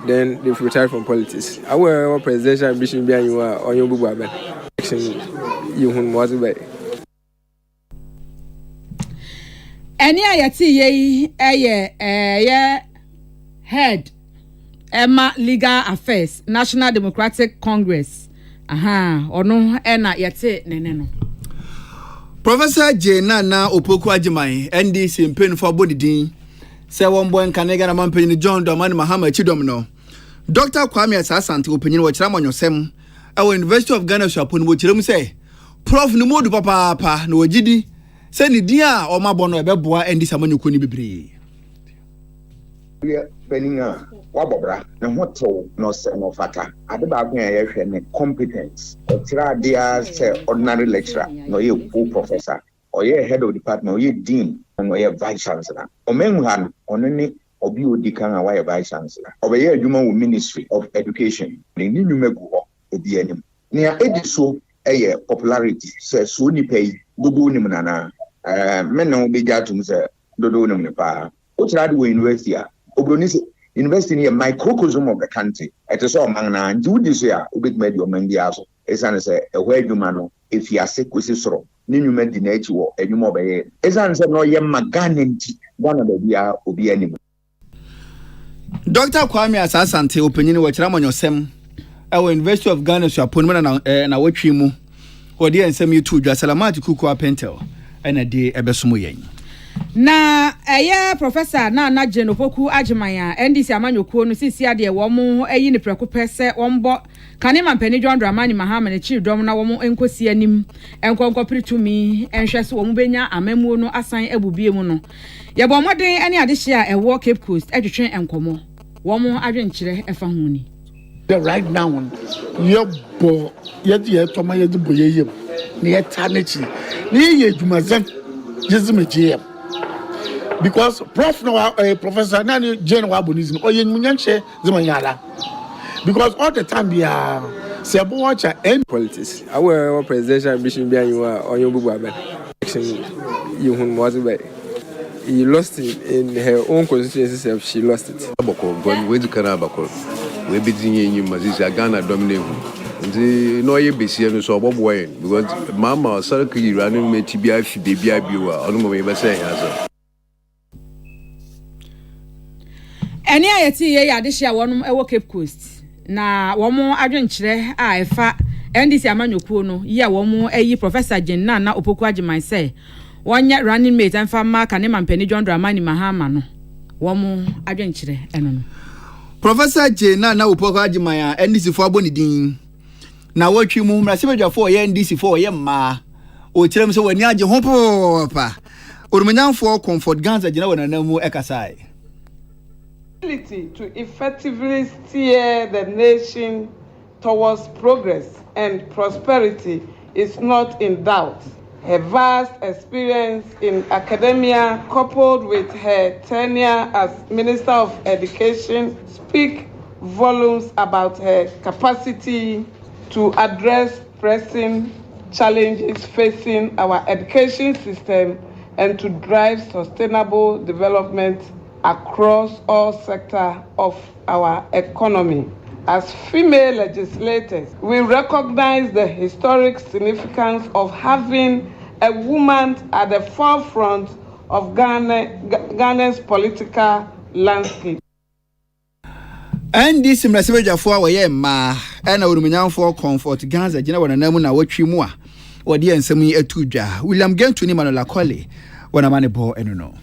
then they've retired from politics. Our presidential ambition behind you are on your bubu action you was by. Eni ayati ye head Emma Legal Affairs National Democratic Congress ono ena yate nene no Professor Nana Opoku Agiman NDC mpeni for bodidin se wombo enka ne Ghana mampani John Dramani Mahama chidom no Dr. Kwame Asante opanyini wo kira monyosem e University of Ghana Swapon wo kira mu se prof ni modu papa na wogidi se ni dia o mabọ no ebeboa endi samanyuko ni bebre ye beninga wabobra na hotel no se no fata ade ba gwen ye hwe ne competence o tira dia se ordinary lecturer no ye full professor o ye head of department o ye dean no ye vice chancellor o menhu han ono ni obi odi kan a wa ye vice chancellor o be ye adwuma wo ministry of education ni nyumegu ho obi anim ne ediso eye popularity se so ni pay dodo ni munana men no be jatum se dodo ni pa o tira de university a obroni university ni a microcosm of the country it is all man na nti wudi so ya obet made your man dia so esane se ehwa adwuma no efiase kwesi soro ni nwuma di na achi wo adwuma obeye esane se no ye magane nti Ghana baby obi anim. Dr. Kwame Asasante opinion wa chira manyosem ewo University of Ghana so aponma na watwi mu odi ensem yitu dwa Salamati Kuku Apentel ena de ebesomo yen na professor na Genopoku Agimaya NDC amanyokuo no sisi ade wo mo ayi ne preko pese wombo kanema mpani John Dramani Mahama ne chiridom na wo mo enkosi anim enkonko pritumi enhwe se wo mo benya amamuo no asan abubie mu no yebo moden ane adehye a ewo Cape Coast adwetwen enkomo wo mo adwenkyere efa honi right now yebo ye toma ye dubo ye ne ye tanechi ne ye dwumazen jezimejie because prof no professor nani Jane Wabonism or ye munyanche zimanyala because all the time we are sebo watcha end politics our presidential ambition be you are on your bubu election you hun was by he lost it in her own constituency self she lost it abako god we dukana abako we be dinye nyi mazisi Ghana dominate nti no ye besie no so oboboy because mama sarka yira no meti bia fi de bia biwa onu mo be say ya so eni ayeti ye adehye a wonum ewo Cape Coast na womo adwenkyere a efa NDC amanyokuo no ye womo ayi professor Jenna na Opoku Agiman say wonya running mate enfa ma kanema mpani John Dramani Mahama no womo adwenkyere eno no Professor Jenna na Opoku Agiman NDC fo aboni din na watwi mu mrasebedwafo ye NDC fo ye ma o kirem so wani age ho pa orumanyamfo comfort Ganza gina wona mu ekasai to effectively steer the nation towards progress and prosperity is not in doubt. Her vast experience in academia coupled with her tenure as Minister of Education speak volumes about her capacity to address pressing challenges facing our education system and to drive sustainable development across all sectors of our economy. As female legislators, we recognize the historic significance of having a woman at the forefront of Ghana's political landscape. And this mrasebedwafo a ye ma ena orumanyamfo comfort Ganza gina wona namu na watwi mu a wodi ensem yi atudwa William Gentu ni Manola Kole wona mane bo eno no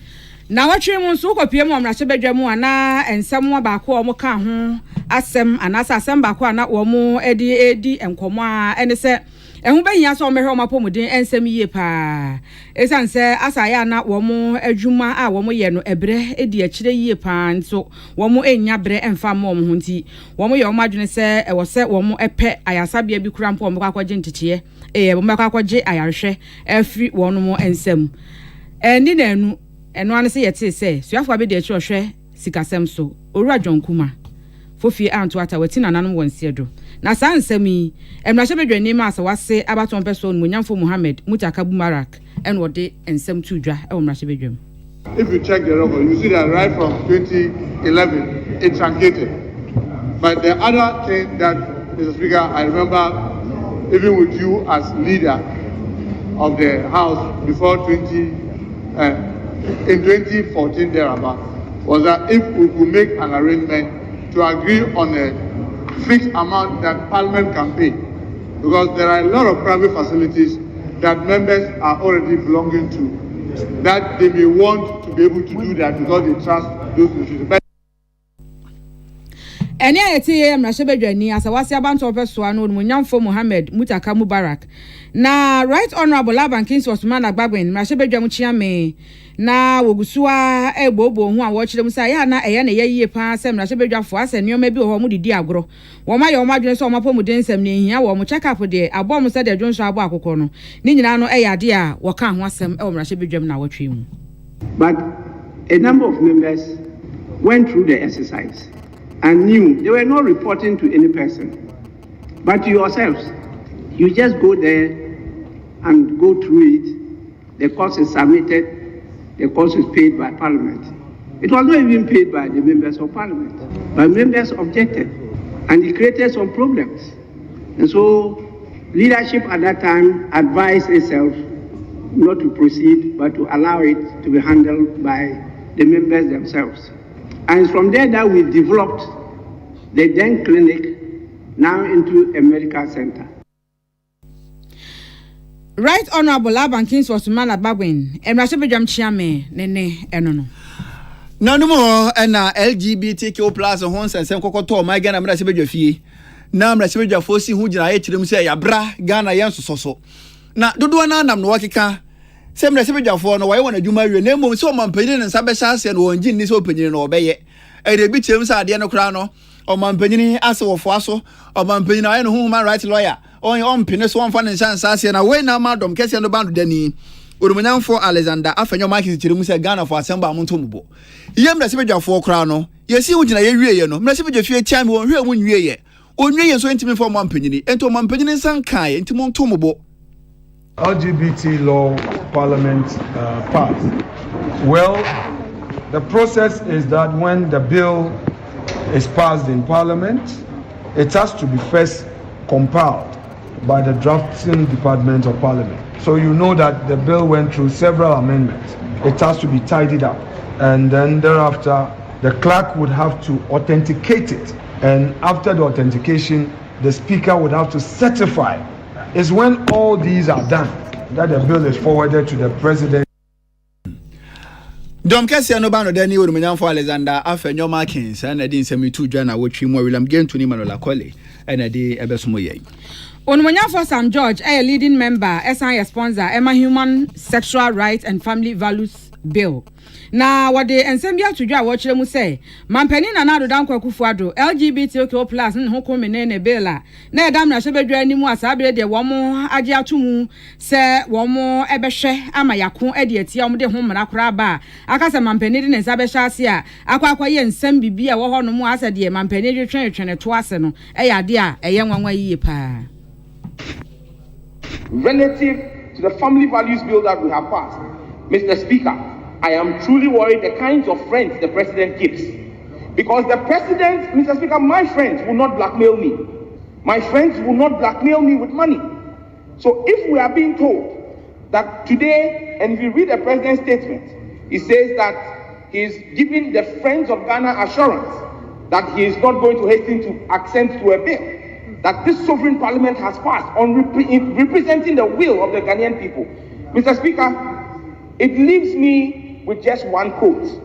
na watwe mu nso kopie mu amrahye mu ana ensem ba ko o ka ho asem anasa asem ba ko ana wo mu edi enkomo a ene se ehu behia so mehwe o mapomuden ensem yie pa esanse asaya na wo mu adwuma a wo mu ye no ebre edi akire yie pa nso wo mu enya bre emfa mo ho nti wo mu ye o madwene se e wo se wo mu epe ayasabia bi kura mpo o mekakwaje ntechie wo mekakwaje ayarhwe afri wo no mu ensem eni na enu eno ane se yete se suafo abede achi ohwe sikasem so owura Jonkuma fofie anto ata wati nananom wonse do na sa nsemi emrahye bedwani ma asa wase abaton person munyamfo Muhammad Mutaka Bumarak en wode ensem tudwa e emrahye bedwam. If you check the record, you see that right from 2011 it truncated. But the other thing that, Mr. Speaker, I remember even with you as leader of the House before in 2014 thereabout, was that if we could make an arrangement to agree on a fixed amount that Parliament can pay, because there are a lot of private facilities that members are already belonging to, that they may want to be able to do that because they trust those institutions. Eni ayeti emrahye bedwani asawase abanto opesoa no munyamfo Muhammad Mutaka Mubarak na Right Honorable Labankin Osman Agbagben emrahye bedwam chiame na wogusua egbobo hu a wo kire musa ya na eye na yeye pa se emrahye bedwafo ase nioma bi ho mu didi agro wo ma ye wo madwene so wo mapomu densem ne hia wo mu check up de abo mu se de dwonso abo akokọ no ni nyina no ade a wo ka ho asem e wo emrahye bedwam na wotwe mu. But a number of members went through the exercise and knew they were not reporting to any person, but to yourselves. You just go there and go through it. The cost is submitted, the cost is paid by Parliament. It was not even paid by the members of Parliament, but members objected, and it created some problems. And so leadership at that time advised itself not to proceed, but to allow it to be handled by the members themselves. And it's from there that we developed the then clinic now into a medical center. Right Honorable Abankin Swasumana Bagwin, and Rashabajam Chiame, Nene, Enono. No more, and LGBTQ plus and Hons and Sam Cocoto, my Ghana Mrasabaja fee. Now Mrasabaja Fosi, who generate them say, Abra, Ghana, Yanso so. Now, do one am no Wakika. Same Mrasabaja for no, I want to do my name, so my opinion and Sabashas and one gin this opinion or obey it. A bit of Diana Crano, or my opinion, as of Faso, or my opinion, I know human rights lawyer. On your own penis, one fun and chance, and away now, Madam Cassie and the band Denny. Urumanam for Alexander, after your market to Musa Ghana for Samba Montumbo. Yam Messager for Crono, you see what you know, Messager fear time won't hear when you hear. Only so intimate for one penny, and to one penny and Sankai into Montumbo. LGBT law parliament passed. Well, the process is that when the bill is passed in parliament, it has to be first compiled by the drafting department of parliament. So you know that the bill went through several amendments. It has to be tidied up, and then thereafter the clerk would have to authenticate it, and after the authentication the speaker would have to certify. It's when all these are done that the bill is forwarded to the president. Dom Cassia no bano Danny would mean for Alexander after your markings, and I didn't send me 2 Jana, which you William Game to Nimanola Colley, and I did Ebesmoye. Onwanya for Sam George, a leading member, SIA sponsor, Emma Human Sexual Rights and Family Values Bill. Now, what the Ensembia to Joa watch them say, Mampenin and Ado Danko Kufuado, LGBTQ plus and Hokomene Bella. Ne damn Nashabedra anymore, Sabre de Wamo, Adiatumu, say Wamo Ebeshe, Amayakun, Ediatiam de Home Rakraba, Akasa Mampenin and Sabeshasia, Aquaquay and Sembi Bia, Wahono Asa dear Mampenid train at Twasano, a dear, a young one way pa. Relative to the family values bill that we have passed, Mr. Speaker, I am truly worried the kinds of friends the president gives. Because the president, Mr. Speaker, my friends will not blackmail me. My friends will not blackmail me with money. So if we are being told that today, and if you read the president's statement, he says that he is giving the friends of Ghana assurance that he is not going to hasten to assent to a bill that this sovereign parliament has passed on representing the will of the Ghanaian people. Mr. Speaker, it leaves me with just one quote.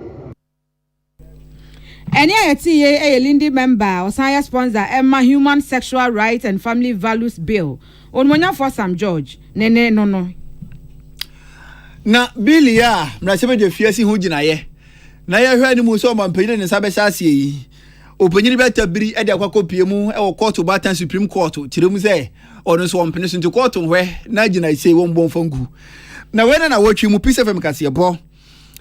Any a Lindy member or science sponsor Emma Human Sexual Rights and Family Values Bill. Onwanya for Sam George. Nene no. Na Billy ya, mrasebe de fiasi hujina ye. Na ye hwe ni muso mampene ne sabeshasie yi. Openyini beta biri e de akwakopiemu e wo court Batan Supreme Court tiremu se ono so ompene so court hwe na gina ise wo mbon fangu. Na wena na watchi mu Peace FM kase bo.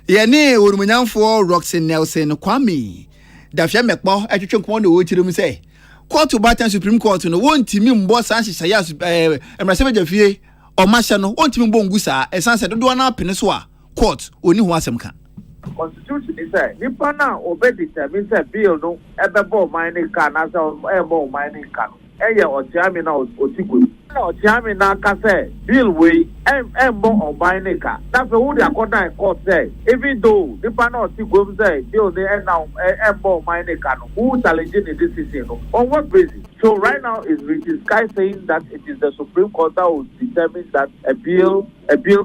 Ye ne orumunyanfo Roxen Nelson Kwame. Da fia mekpo atwetwe nko na wo tiremu se court Batan Supreme Court no wontimi mbo san hyehyɛ ya mrasebe de fie o mahye no wontimi mbo ngusa esanse dodo na apene so a court oni ho asem ka. Constitution is a Nipana obedi determine say bill no ebebo mining can as ebo mining can eye otiami na otigwe na otiami na ka say bill we embo on mining can that's who the according court say even though Nipana otigwe say bill they now embo mining can who challenging the decision on what basis. So right now it is Sky saying that it is the Supreme Court that will determine that a bill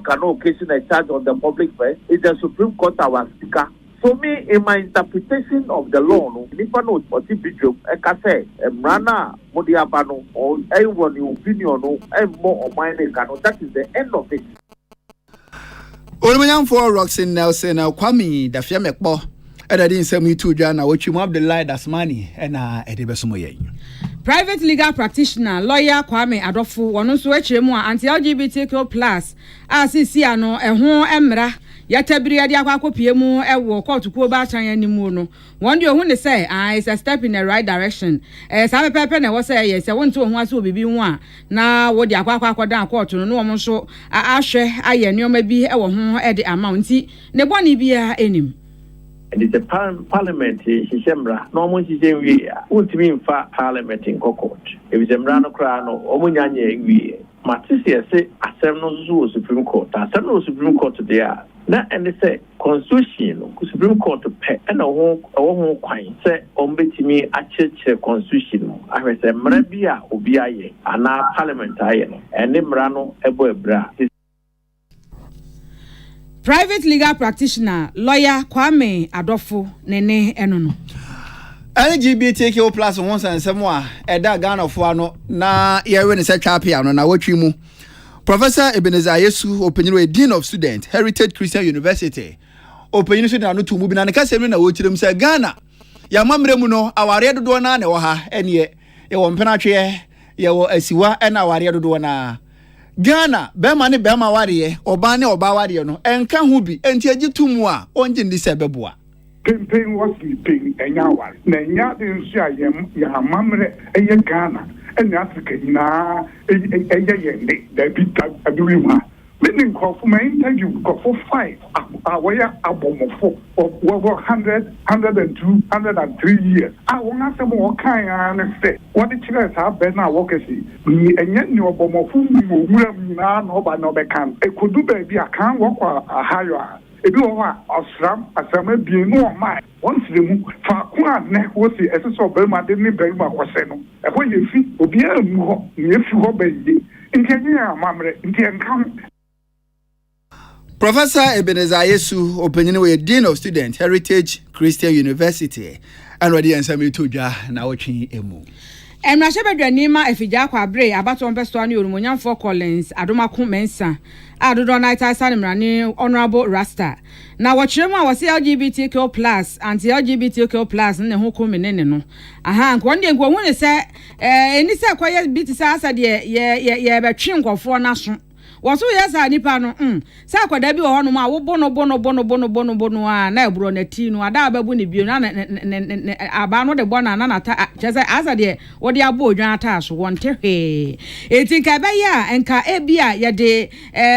cannot occasion a charge on the public purse. It's the Supreme Court our speaker. So me, in my interpretation of the law, no, if I know what it be, I can say, Rana, Modiabano, or anyone in opinion, no, and more on my neck, that is the end of it. Orumunyanfo Roxen Nelson Kwame da fia mekpo. Eda din semi 2 Jana which you Abdullah Dasmani na edebesomo ye. Private legal practitioner lawyer Kwame Adofo wono so ekyeremu anti-LGBTQ+ ACC ano eho emra yatabiri ade akwakopie mu ewo court kuo ba chan animu no won de ohu ne say is a step in the right direction sa pepe na wo say yes won to ohu aso bibi hu a na wo de akwakodan court no wo mo so ahwe aye neoma bi ewo ho e de amount ne boni bia enim. And it's a parliament, Shishemra, no one is in we, ultimate in parliament in court. If it's a Mrano Crano, Omunyanya, we, Matisia say, a seminal Supreme Court, a seminal Supreme Court there. Now, and they say, constitution Supreme Court pɛ ɛna ɔwɔ kwan sɛ ɔmbɛtumi akyerɛkyerɛ constitution ahwɛ sɛ mmara bi a obi ayɛ anaa parliament ayɛ no ɛne mmara no ɛbɔ ɛbrɛ a private legal practitioner lawyer Kwame Adofo nene enono LGBTQ+ won sansem a eda Ghana fo ano na yewe ne se twapia no na watwi mu Professor Ebenezer Yesu opinion Dean of Student Heritage Christian University opinion so na no tumu bi na ne kasem na wokyerem se Ghana ya mamre mu no aware dodo na wo ha ene ye wo mpenatwe ye wo asiwa na aware dodo na Ghana bema ne bema ware oba ne oba ware no enka hu bi enti agitumu a onje ndi se beboa Pain was sleeping and yawa. Nanya didn't see ya mamre and Ghana and Africa na a yende that beat a dreamer. Meaning for my interview for 5 away abomofo of over 102, 103 years. I want to say more kind and say what the children have been now workers and yet you abomofo will not no can. It could do baby I can't walk a higher. Ebi wa osram asama bi no ma won siremu fa ko adne wo si eseso be ma de ni be ma kwose no e ho ye fi obi a mu ho ye fi ho be yi nkenyi amamre nkenkan. Professor Ebenezer Yesu opinion we Dean of Student Heritage Christian University and ready answer to dwa na wotwe emu Emrashe bedwanima efija kwa bre abato mpesto ani orumonyamfo Collins adomako mensa adodo night asane mrani honorable Rasta na wachiremu a wose LGBTQ+ anti LGBTQ+ ne ho komenene no aha nko ndie nko hu ne se eni se kwaye bitisa asa de ye betwe nkofo na so woso yesa nipa no sa akwada bi wo hono ma wo bono a na ebro na ti no ada ababu ne bio na aba no de bona na na ta chese asa de wo de abo odwan ata so wonte he etinka be ya enka ebia ye de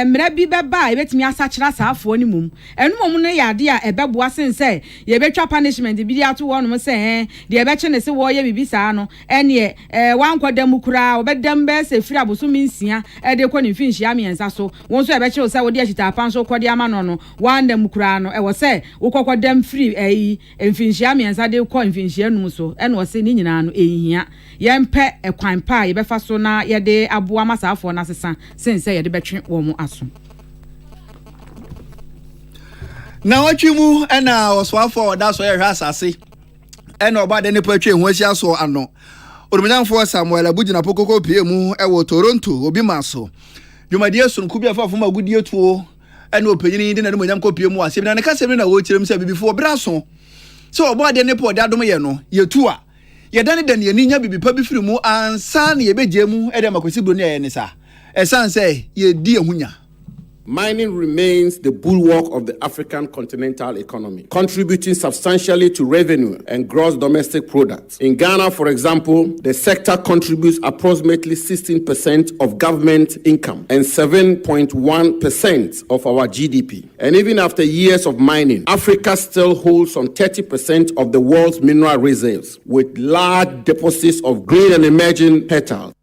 mra bi beba e betimi asa kira saafo ni mum enu mum no ya de a ebebo asense ye betwa punishment bi di ato wo no se de e beche ne se wo ye bibi saa no ene wankwadam kura obedam be se firi aboso minsia e de ko ni finhia mi so won so ebeche o se wo de achita pan so kwode ama no wanda mukura no e wo se wo kokodam free mfinhia miensa de ko mfinhia num so ene wo se ni nyina no ehia yempe ekwan pa ye befa so na ye de aboa masafo na sesa sense ye de betwe wo mu aso na watwimu ena oswafo da so ye hwa asase ena oba de ne patwe hu asia so ano Orumenyanfo Samuel Abugina Pokoko PM ewo Toronto obi maso Jumadi sunku bi afa foma gudie tuo ene opanyini de na monyam kopie mu asem na ne kasem na wo kirem se bibifo braso so obo de ne po de adom ye no yetu a ye dane de ne nya bibipa bi firi mu ansa na ye beje mu e de makosi bro ne ye ne sa esan se ye di ehunya. Mining remains the bulwark of the African continental economy, contributing substantially to revenue and gross domestic products. In Ghana, for example, the sector contributes approximately 16% of government income and 7.1% of our GDP. And even after years of mining, Africa still holds some 30% of the world's mineral reserves, with large deposits of green and emerging petals.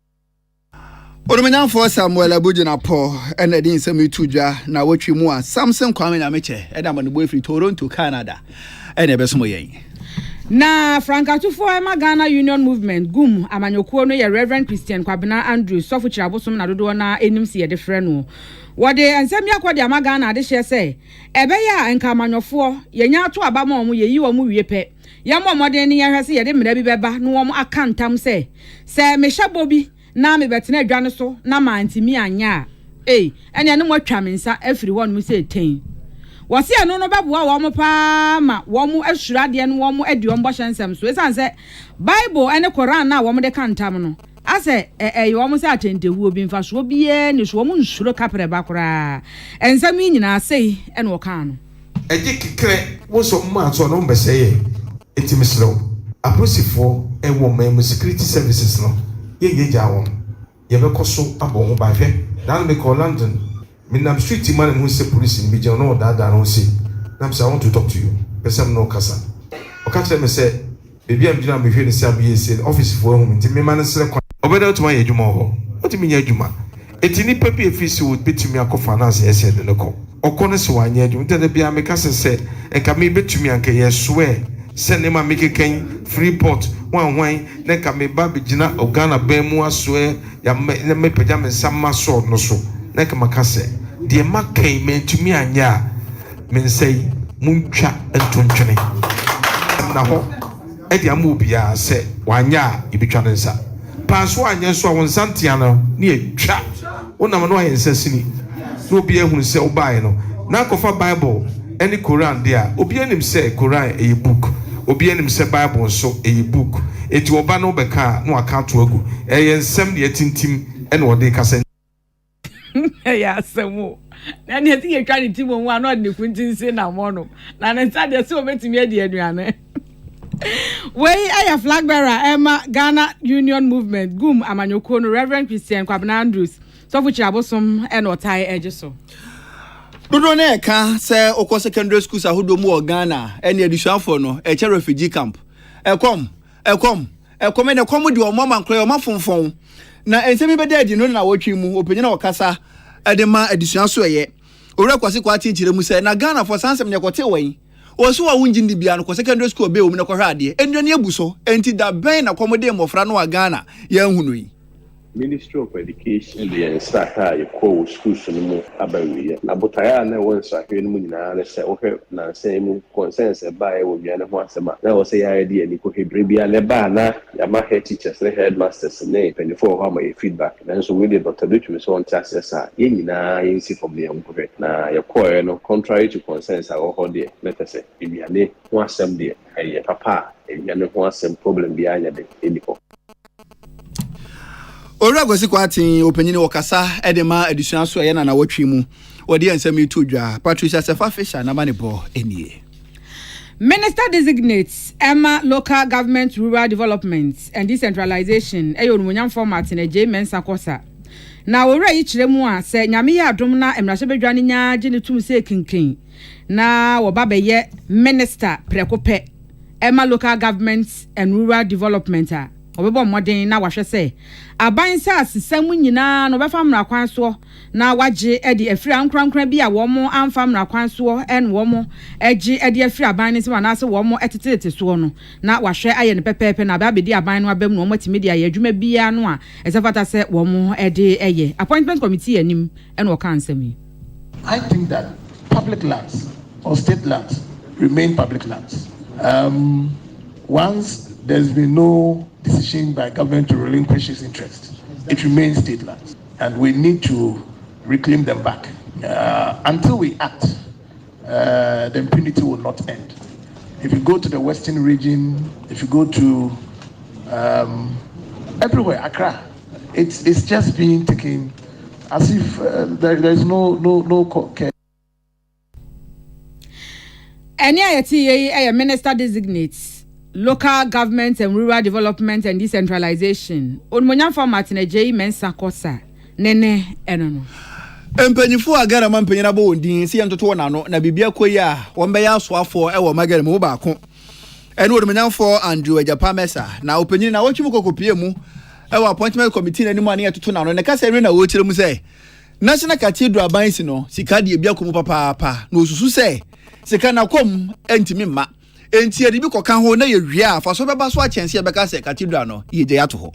Orumenyanfo Samuel Abugina po ene din semi tudwa na wotwi mu a Samson Kwame na meche eda mo ne boy free Toronto Canada ene besomo yen na Frankatufo ema Ghana Union Movement gum amanyokuo no ye Reverend Christian Kwabena Andrew sofu chirabosom na dodo na enim se ye de frɛ no wode ensemi akodi ama Ghana de hye se ebe ya enka amanyofo ye nya ato aba ma omo ye yi omo wie pe ye mo moden ne ye hwese ye de mra bi beba no omo akantam se me hyabobi na me betena adwane so na mantimi anya ene ne mo atwa mensa afiri won mu se ten wose eno no beboa wo mo pa ma wo mo asurade no wo mo adi ombo hyensem so esan se Bible ene Quran na wo mo de kantam no ase wo mo se atentehu obi mfa so bie ne so wo mo nsuro kapre bakora ensam nyina sei ene wo kan no eje kikre wo so mo ato no mbeseye etimislo aposifo ewo ma security services no ye jawo ye be koso abo ho ba hwe dan me call London minam street man who say police in bijan no da no say nam say I want to talk to you person no kasa o ka tell me say baby am jina me hwe ni say abi say office for home nti me man sele kwa obeda to ma ye djuma ho o ti me nya djuma eti ni papi efisi wo betimi akọ finance ese de leko ɔkɔ so wanyɛ adwuma nti bia meka sɛ enka me betumi anka yɛ swear sɛ ne ma mekeken Freeport wanwan na nka me ba begina Ghana ban mu aswear ya me pagya me sama so no so na nka maka sɛ de ma kan mentumi anya me nsɛi muntwa ntontwene na ho ɛde ama obia sɛ wanya ibitwa ne nsa paaso anya so a won santia no ne atwa wonam no ayɛ nsa sini no obia hu sɛ obae no na kofa Bible any Quran there obia nim sɛ Quran a book obia nim sɛ Bible so a book eti oba no bɛka no aka to agu ɛyɛ nsɛm de atintim ɛna ɔde kasa ɛyɛ asɛm na ne ti yɛ twa ne timo mu ana ɔde ne kuntin se na mo no na ne nsa de se obetumi adi aduane wey aya flag bearer Emma Ghana Union Movement gum amanyoko no Reverend Christian Kwabena Andrews so fu chirabosom e no tai eje so dodo na eka se okọ secondary schools ahodo mu o Ghana ene adusuafo no e che refugee camp ekom na kom de o mama nkro o mafonfon na ensemi beda adi no na wotwi mu opanyi na okasa ade ma adusuaso eye owura kwase kwa tinchire mu se na Ghana for sansem ne kote wen oso wa wunji ndi bia no ko secondary school be o mu na ko hwa ade enduane abuso enti da ben na komode mofra no wa Ghana ya hunu yi Ministry of Education the start a call schools no mu abawiye na botaya na won so ahwe no mu nyina na se ohwe na se mu consensus e ba e wo bia na ho asema na wo se ya ide ani ko hebre bia le ba na ya ma head teachers le headmasters ne 24 ho ma feedback na so we dey Dr. Duchumi so on chances a ye nyina ye si from the unkohwe na ya call no contrary to consensus a wo ho de let us say bia ne ho asem de ye papa e bia ne ho asem problem bia anya de eniko Ora gosi kwatin opanyini wakasa edema additional so ye na watwi mu odi ansam itu dwa Patricia Sefa Fisher na manebo enie Minister designates Emma Local Government Rural Development and Decentralization eyonumunyam format na J Mensa Kosa na ora yi kiremu a se nyame ya adom na emrahye bedwane nya gine tum se kinkin na wo babeye minister prekope Emma Local Government and Rural Development obebo modern na wahwe se aban sa asesam nyina no befa mra kwan so na waje edi afiri ankrankran bi a wo mo amfa mra kwan so en wo mo agi edi afiri aban ne se wana se wo mo etetete so no na wahwe aye ne pepepe na ba bedi aban no abam no mo timidi aye adwuma bia no a esafata se wo mo edi eye appointment committee anim en wo kan sami. I think that public lands or state lands remain public lands. Once there's been no decision by government to relinquish its interest, it remains state lands, and we need to reclaim them back. Until we act, the impunity will not end. If you go to the western region, if you go to everywhere, Accra, it's just being taken as if there's no care. Any ITA minister designates Local Government and Rural Development and Decentralization. Onmonya format na J Mensa Kosa. Nene enono. Empanyifu agara mampanyina bo ndin si entoto na no na bibia koyi a wonbe ya soafo e wo magara mu ba ko. Eno onmonya for Andrew Ejapamesa na opanyina na wotwim kokopie mu e wo appointment committee na nimu ane etoto na no ne kasa ere na wo kire mu se National Cathedral bansi no sika de bia komu papa na osusu se sika na kom entimi ma enti edi bi koka ho na ye hwia fa so beba so a chense ye beka se Cathedral no ye je yato ho.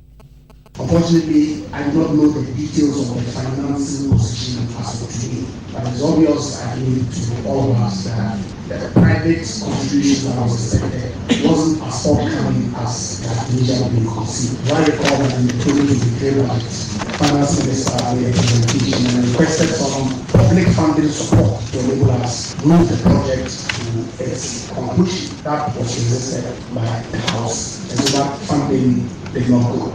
Unfortunately, I do not know the details of the financing position as of today, but it's obvious, I believe, to all of us that the private contribution that was expected wasn't as forthcoming as that initially been conceived. I recall that in the 2023 budget, Finance Minister made a presentation and requested some public funding support to enable us move the project to its conclusion. That was resisted by the House, and so that funding did not go.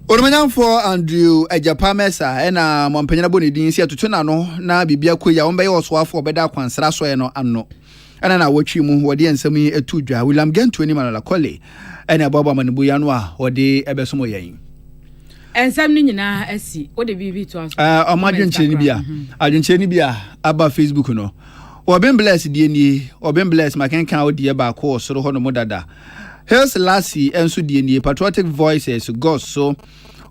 Ormanyan for Andrew Ejapamesa ena mompanyina boni din si atutu na no na bibia koya won be osoafo obeda kwansra so no anno ena na wotwi mu wode ensam etudwa William Gentu ni manala kole ena baba manibu ya no a wode ebesomo yen ensam ni nyina asi wode bibi to aso amadwenche ni bia aba Facebook no oben bless die ni oben bless makenkan wode ba ko osoro ho no modada Hills Lassie enso die ni Patriotic Voices God so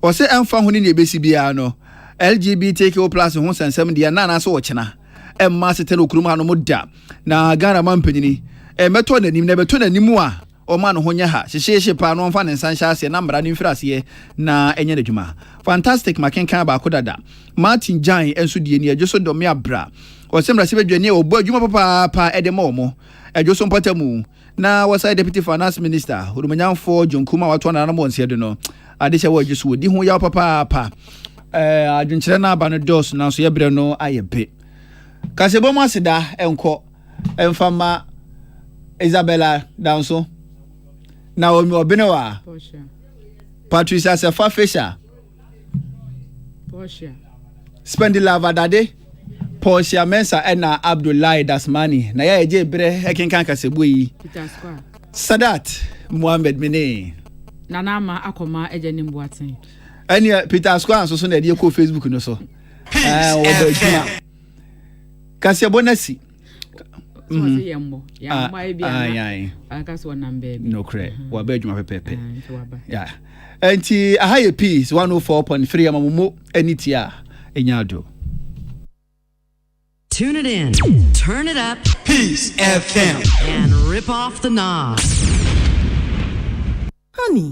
o se emfa honi ne besi bia no LGBTQ+ ho sensem dia na na so wo chena emma setene okurum ha no moda na Ghana man panyini meto nanim na beto nanim a o ma no ho nya ha hyehye pa no mfa ne nsansha ase na mbra ne mfirase na enye n'adwuma fantastic makenkan ba ko dada Martin Jan enso die ni adwoso do me abra o semra se bedwane o bo adwuma papa edema omo adwoso mpatamu na wasa deputy finance minister Urumanyamfo Jonkuma wato na mo nse de no ade hye wo adwoso di ho ya papa adwenkyere na aba no dos na so yebre no ayebe kasebo mo aseda enko emfama Isabella Danso na obinewa Patricia Sefa Fisher Portia Spendila Vadade Portia Mensa ena Abdullahi Dasmani na ya eje bre ekenkan kasebo yi Sadat Muhammad Mene Nanama akoma eje nimbuaten eni Peter Square so na de ko Facebook no so obaduma kasebo nasi no cre wa be adwuma pepepe yeah enti ahaye peace 104.3 amamumo enitia enyado. Tune it in, turn it up, Peace FM, and rip off the knob. Honey,